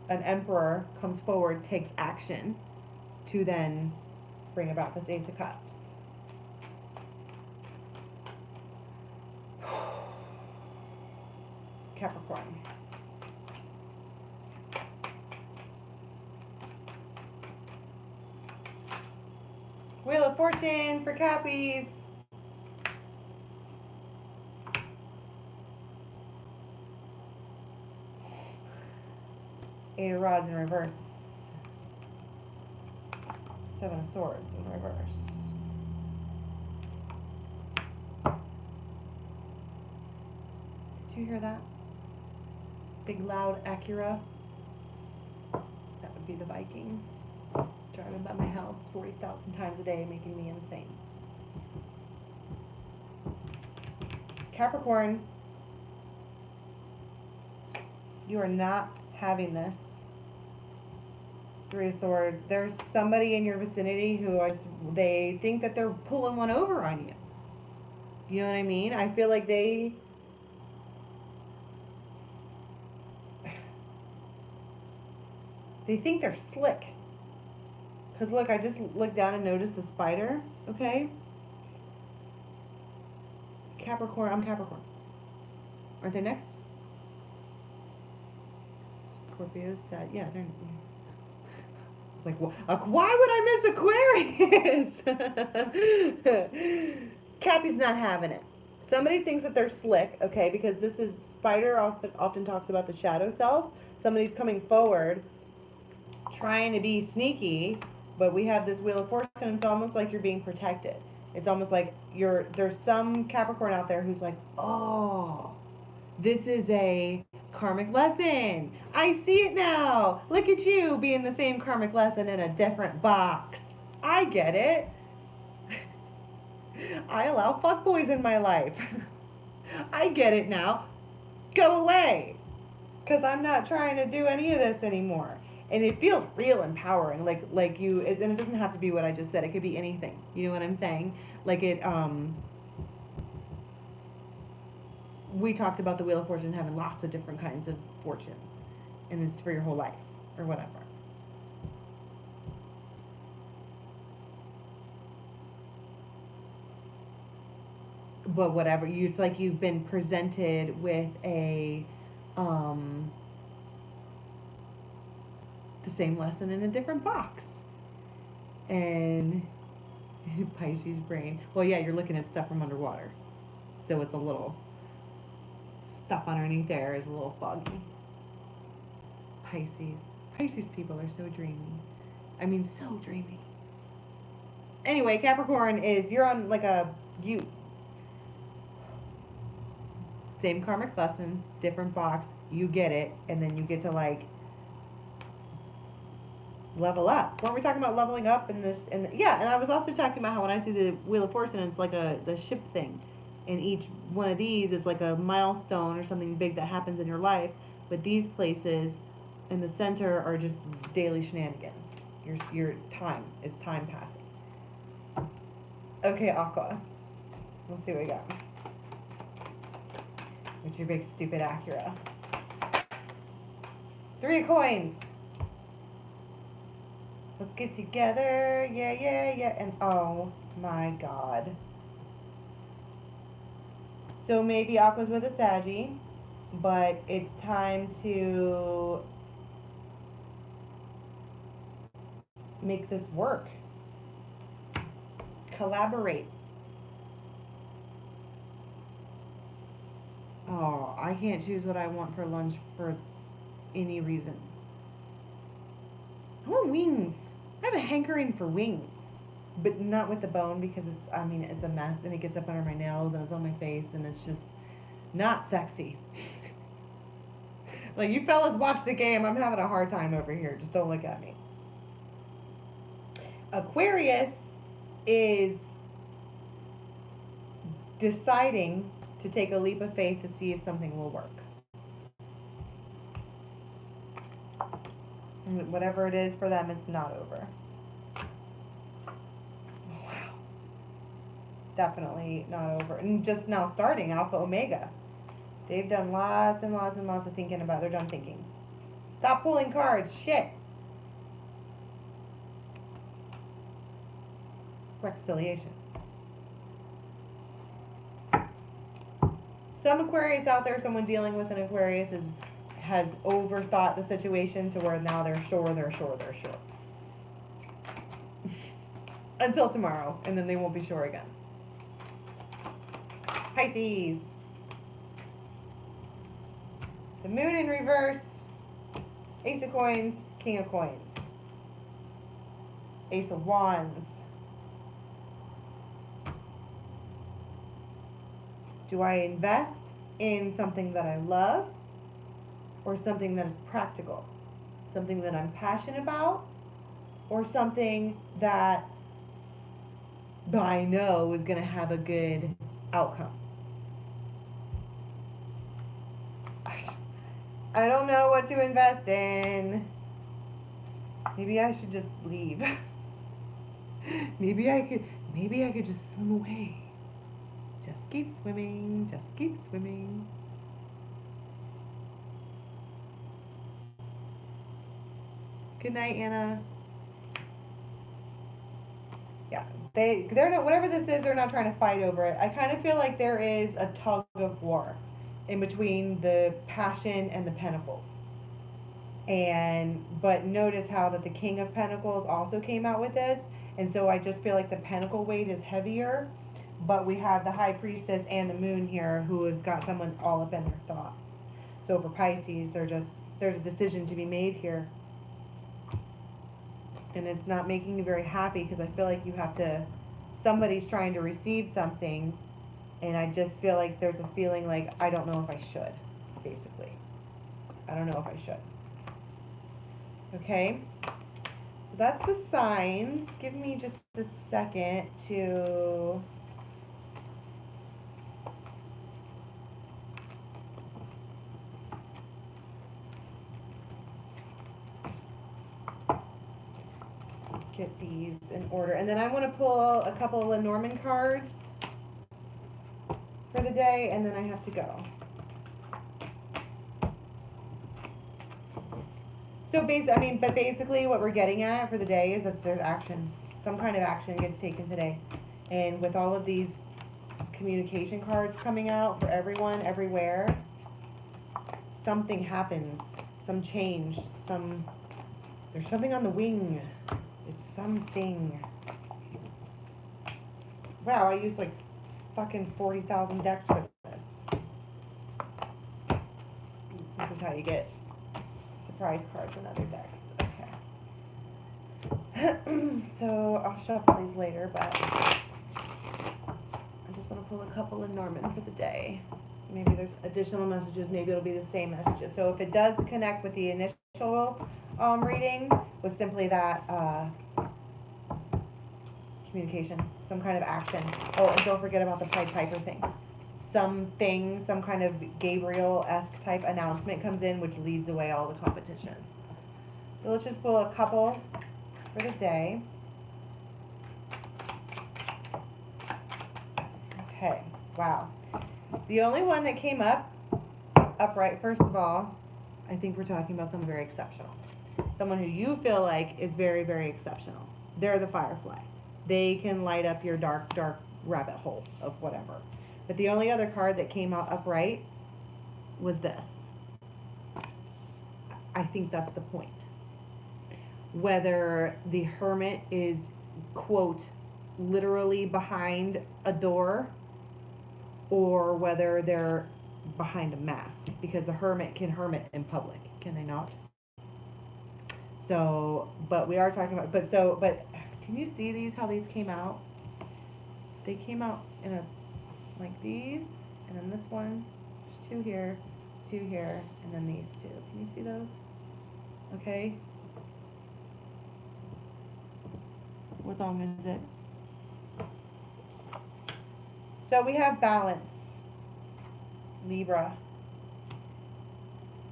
An Emperor comes forward, takes action to then bring about this Ace of Cups. Capricorn. Wheel of Fortune for Cappies. Eight of Rods in reverse. Seven of Swords in reverse. Did you hear that? Big loud Acura. That would be the Viking. Driving by my house 40,000 times a day, making me insane. Capricorn, you are not having this. Three of Swords. There's somebody in your vicinity who they think that they're pulling one over on you. You know what I mean? I feel like they think they're slick. Because look, I just looked down and noticed the spider, okay? Capricorn, I'm Capricorn. Aren't they next? Scorpio, Sag, yeah, they're... It's like, why would I miss Aquarius? Cappy's not having it. Somebody thinks that they're slick, okay? Because this is, spider often talks about the shadow self. Somebody's coming forward, trying to be sneaky, but we have this Wheel of Fortune, and it's almost like you're being protected. It's almost like there's some Capricorn out there who's like, oh, this is a Karmic lesson. I see it now. Look at you being the same karmic lesson in a different box. I get it. I allow fuckboys in my life. I get it now. Go away. Because I'm not trying to do any of this anymore. And it feels real empowering. Like you, and it doesn't have to be what I just said. It could be anything. You know what I'm saying? Like we talked about the Wheel of Fortune having lots of different kinds of fortunes. And it's for your whole life. Or whatever. But whatever, it's like you've been presented with the same lesson in a different box. And Pisces brain. Well, yeah, you're looking at stuff from underwater. So it's a little, stuff underneath there is a little foggy. Pisces people are so dreamy. I mean, so dreamy. Anyway, Capricorn is, you're on like same karmic lesson, different box, you get it, and then you get to like level up. Weren't we talking about leveling up in this? Yeah, and I was also talking about how when I see the Wheel of Fortune, it's like the ship thing, and each one of these is like a milestone or something big that happens in your life. But these places in the center are just daily shenanigans. Your time, it's time passing. Okay, Aqua. Let's see what we got. With your big stupid Acura. 3 of coins. Let's get together. Yeah. And oh my God. So maybe Aqua's with a Saggy, but it's time to make this work. Collaborate. Oh, I can't choose what I want for lunch for any reason. I want wings. I have a hankering for wings. But not with the bone because it's a mess and it gets up under my nails and it's on my face and it's just not sexy. Like, you fellas watch the game. I'm having a hard time over here. Just don't look at me. Aquarius is deciding to take a leap of faith to see if something will work. And whatever it is for them, it's not over. Wow. Definitely not over. And just now starting, Alpha Omega. They've done lots and lots and lots of thinking about it. They're done thinking. Stop pulling cards. Shit. Reconciliation. Some Aquarius out there, someone dealing with an Aquarius has overthought the situation to where now they're sure. Until tomorrow, and then they won't be sure again. Pisces. The moon in reverse. Ace of coins, king of coins. Ace of wands. Do I invest in something that I love or something that is practical? Something that I'm passionate about or something that I know is going to have a good outcome? I don't know what to invest in. Maybe I should just leave. Maybe I could just swim away. Just keep swimming. Just keep swimming. Good night, Anna. Yeah, they're not, whatever this is, they're not trying to fight over it. I kind of feel like there is a tug of war in between the passion and the pentacles. But notice how that the King of Pentacles also came out with this. And so I just feel like the pentacle weight is heavier. But we have the High Priestess and the Moon here who has got someone all up in their thoughts. So for Pisces, there's a decision to be made here. And it's not making you very happy because I feel like somebody's trying to receive something. And I just feel like there's a feeling like, I don't know if I should, basically. I don't know if I should. Okay? So that's the signs. Give me just a second to... get these in order. And then I want to pull a couple of Lenormand cards for the day, and then I have to go. So basically what we're getting at for the day is that there's action. Some kind of action gets taken today. And with all of these communication cards coming out for everyone, everywhere, something happens. Some change. There's something on the wing. It's something. Wow, I used like fucking 40,000 decks for this. This is how you get surprise cards and other decks. Okay. So I'll shuffle these later, but I just want to pull a couple of Norman for the day. Maybe there's additional messages. Maybe it'll be the same messages. So if it does connect with the initial reading, was simply that communication, some kind of action. Oh, and don't forget about the Pied Piper thing. Some kind of Gabriel-esque type announcement comes in, which leads away all the competition. So let's just pull a couple for the day. Okay, wow. The only one that came upright, first of all, I think we're talking about someone very exceptional. Someone who you feel like is very, very exceptional. They're the Firefly. They can light up your dark, dark rabbit hole of whatever. But the only other card that came out upright was this. I think that's the point. Whether the hermit is, quote, literally behind a door, or whether they're behind a mask, because the hermit can hermit in public, can they not? So, but we are talking about, but can you see these, how these came out? They came out in a, like these, and then this one, there's two here, and then these two. Can you see those? Okay. What song is it? So we have balance. Libra.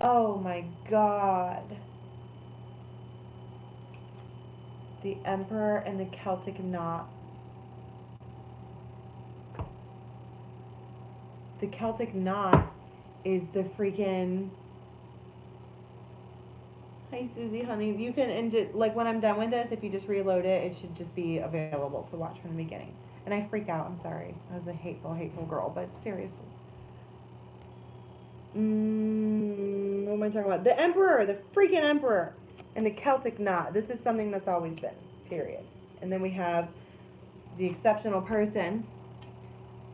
Oh my God. The Emperor and the Celtic knot. The Celtic knot is the freaking... Hi, Susie, honey. You can end it, like when I'm done with this, if you just reload it, it should just be available to watch from the beginning. And I freak out. I'm sorry. I was a hateful, hateful girl, but seriously. What am I talking about? The Emperor, the freaking Emperor, and the Celtic knot. This is something that's always been, period. And then we have the exceptional person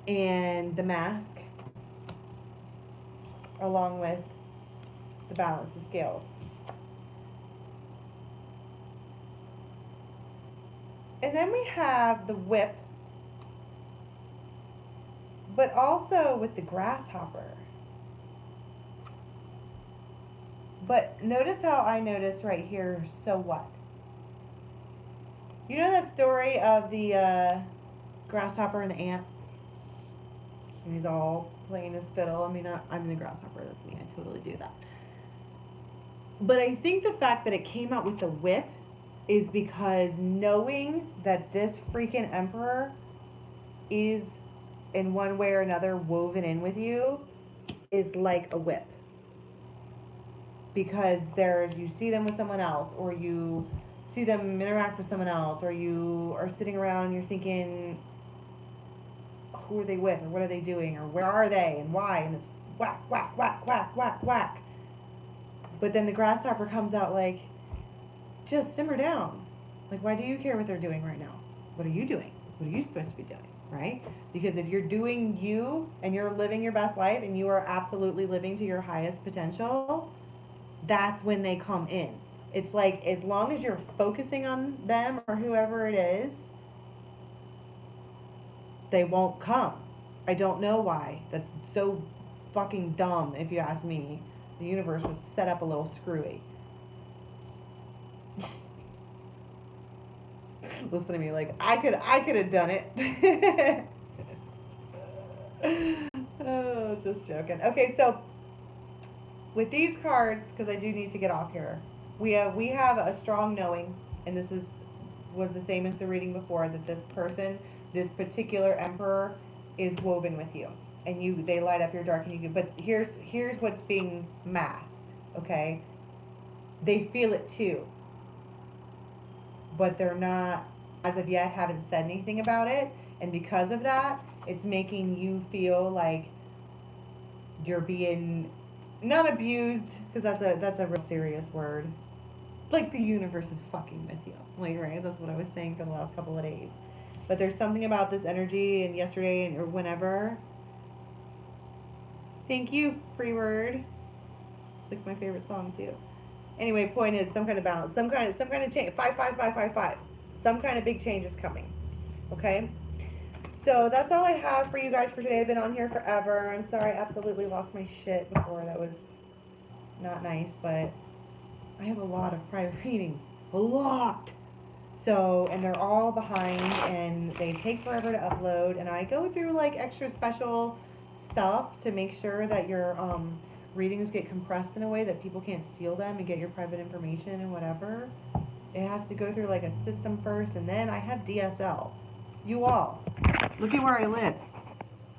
and the mask, along with the balance, the scales. And then we have the whip, but also with the grasshopper. But notice how I noticed right here, so what? You know that story of the grasshopper and the ants? And he's all playing his fiddle. I mean, I'm the grasshopper, that's me, I totally do that. But I think the fact that it came out with the whip is because knowing that this freaking emperor is in one way or another woven in with you is like a whip. Because you see them with someone else, or you see them interact with someone else, or you are sitting around and you're thinking, who are they with, or what are they doing, or where are they, and why, and it's whack, whack, whack, whack, whack, whack. But then the grasshopper comes out like, just simmer down. Like, why do you care what they're doing right now? What are you doing? What are you supposed to be doing, right? Because if you're doing you, and you're living your best life, and you are absolutely living to your highest potential, that's when they come in. It's like, as long as you're focusing on them or whoever it is, they won't come. I don't know why. That's so fucking dumb, if you ask me. The universe was set up a little screwy. Listen to me, like I could have done it. Oh, just joking. Okay, so with these cards, because I do need to get off here, we have a strong knowing, and this was the same as the reading before, that this person, this particular emperor, is woven with you, and they light up your dark, and you can. But here's what's being masked. Okay, they feel it too, but they're not, as of yet, haven't said anything about it, and because of that, it's making you feel like you're being not abused, because that's a real serious word. Like the universe is fucking with you. Like, right? That's what I was saying for the last couple of days. But there's something about this energy, and yesterday or whenever. Thank you, free word. Like my favorite song too. Anyway, point is some kind of balance, some kind of change. 55555. Some kind of big change is coming. Okay. So that's all I have for you guys for today. I've been on here forever. I'm sorry, I absolutely lost my shit before. That was not nice, but I have a lot of private readings. A lot. So, and they're all behind, and they take forever to upload, and I go through like extra special stuff to make sure that your readings get compressed in a way that people can't steal them and get your private information and whatever. It has to go through like a system first, and then I have DSL. You all, look at where I live.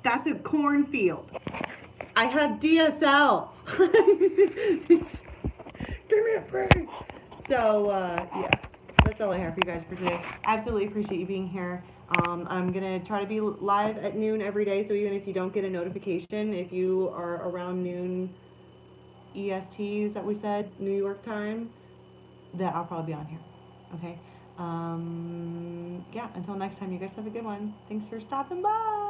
That's a cornfield. I have DSL. Give me a break. So, yeah, that's all I have for you guys for today. Absolutely appreciate you being here. I'm going to try to be live at noon every day, so even if you don't get a notification, if you are around noon EST, is that we said, New York time, that I'll probably be on here. Okay? Yeah, until next time, you guys have a good one. Thanks for stopping by.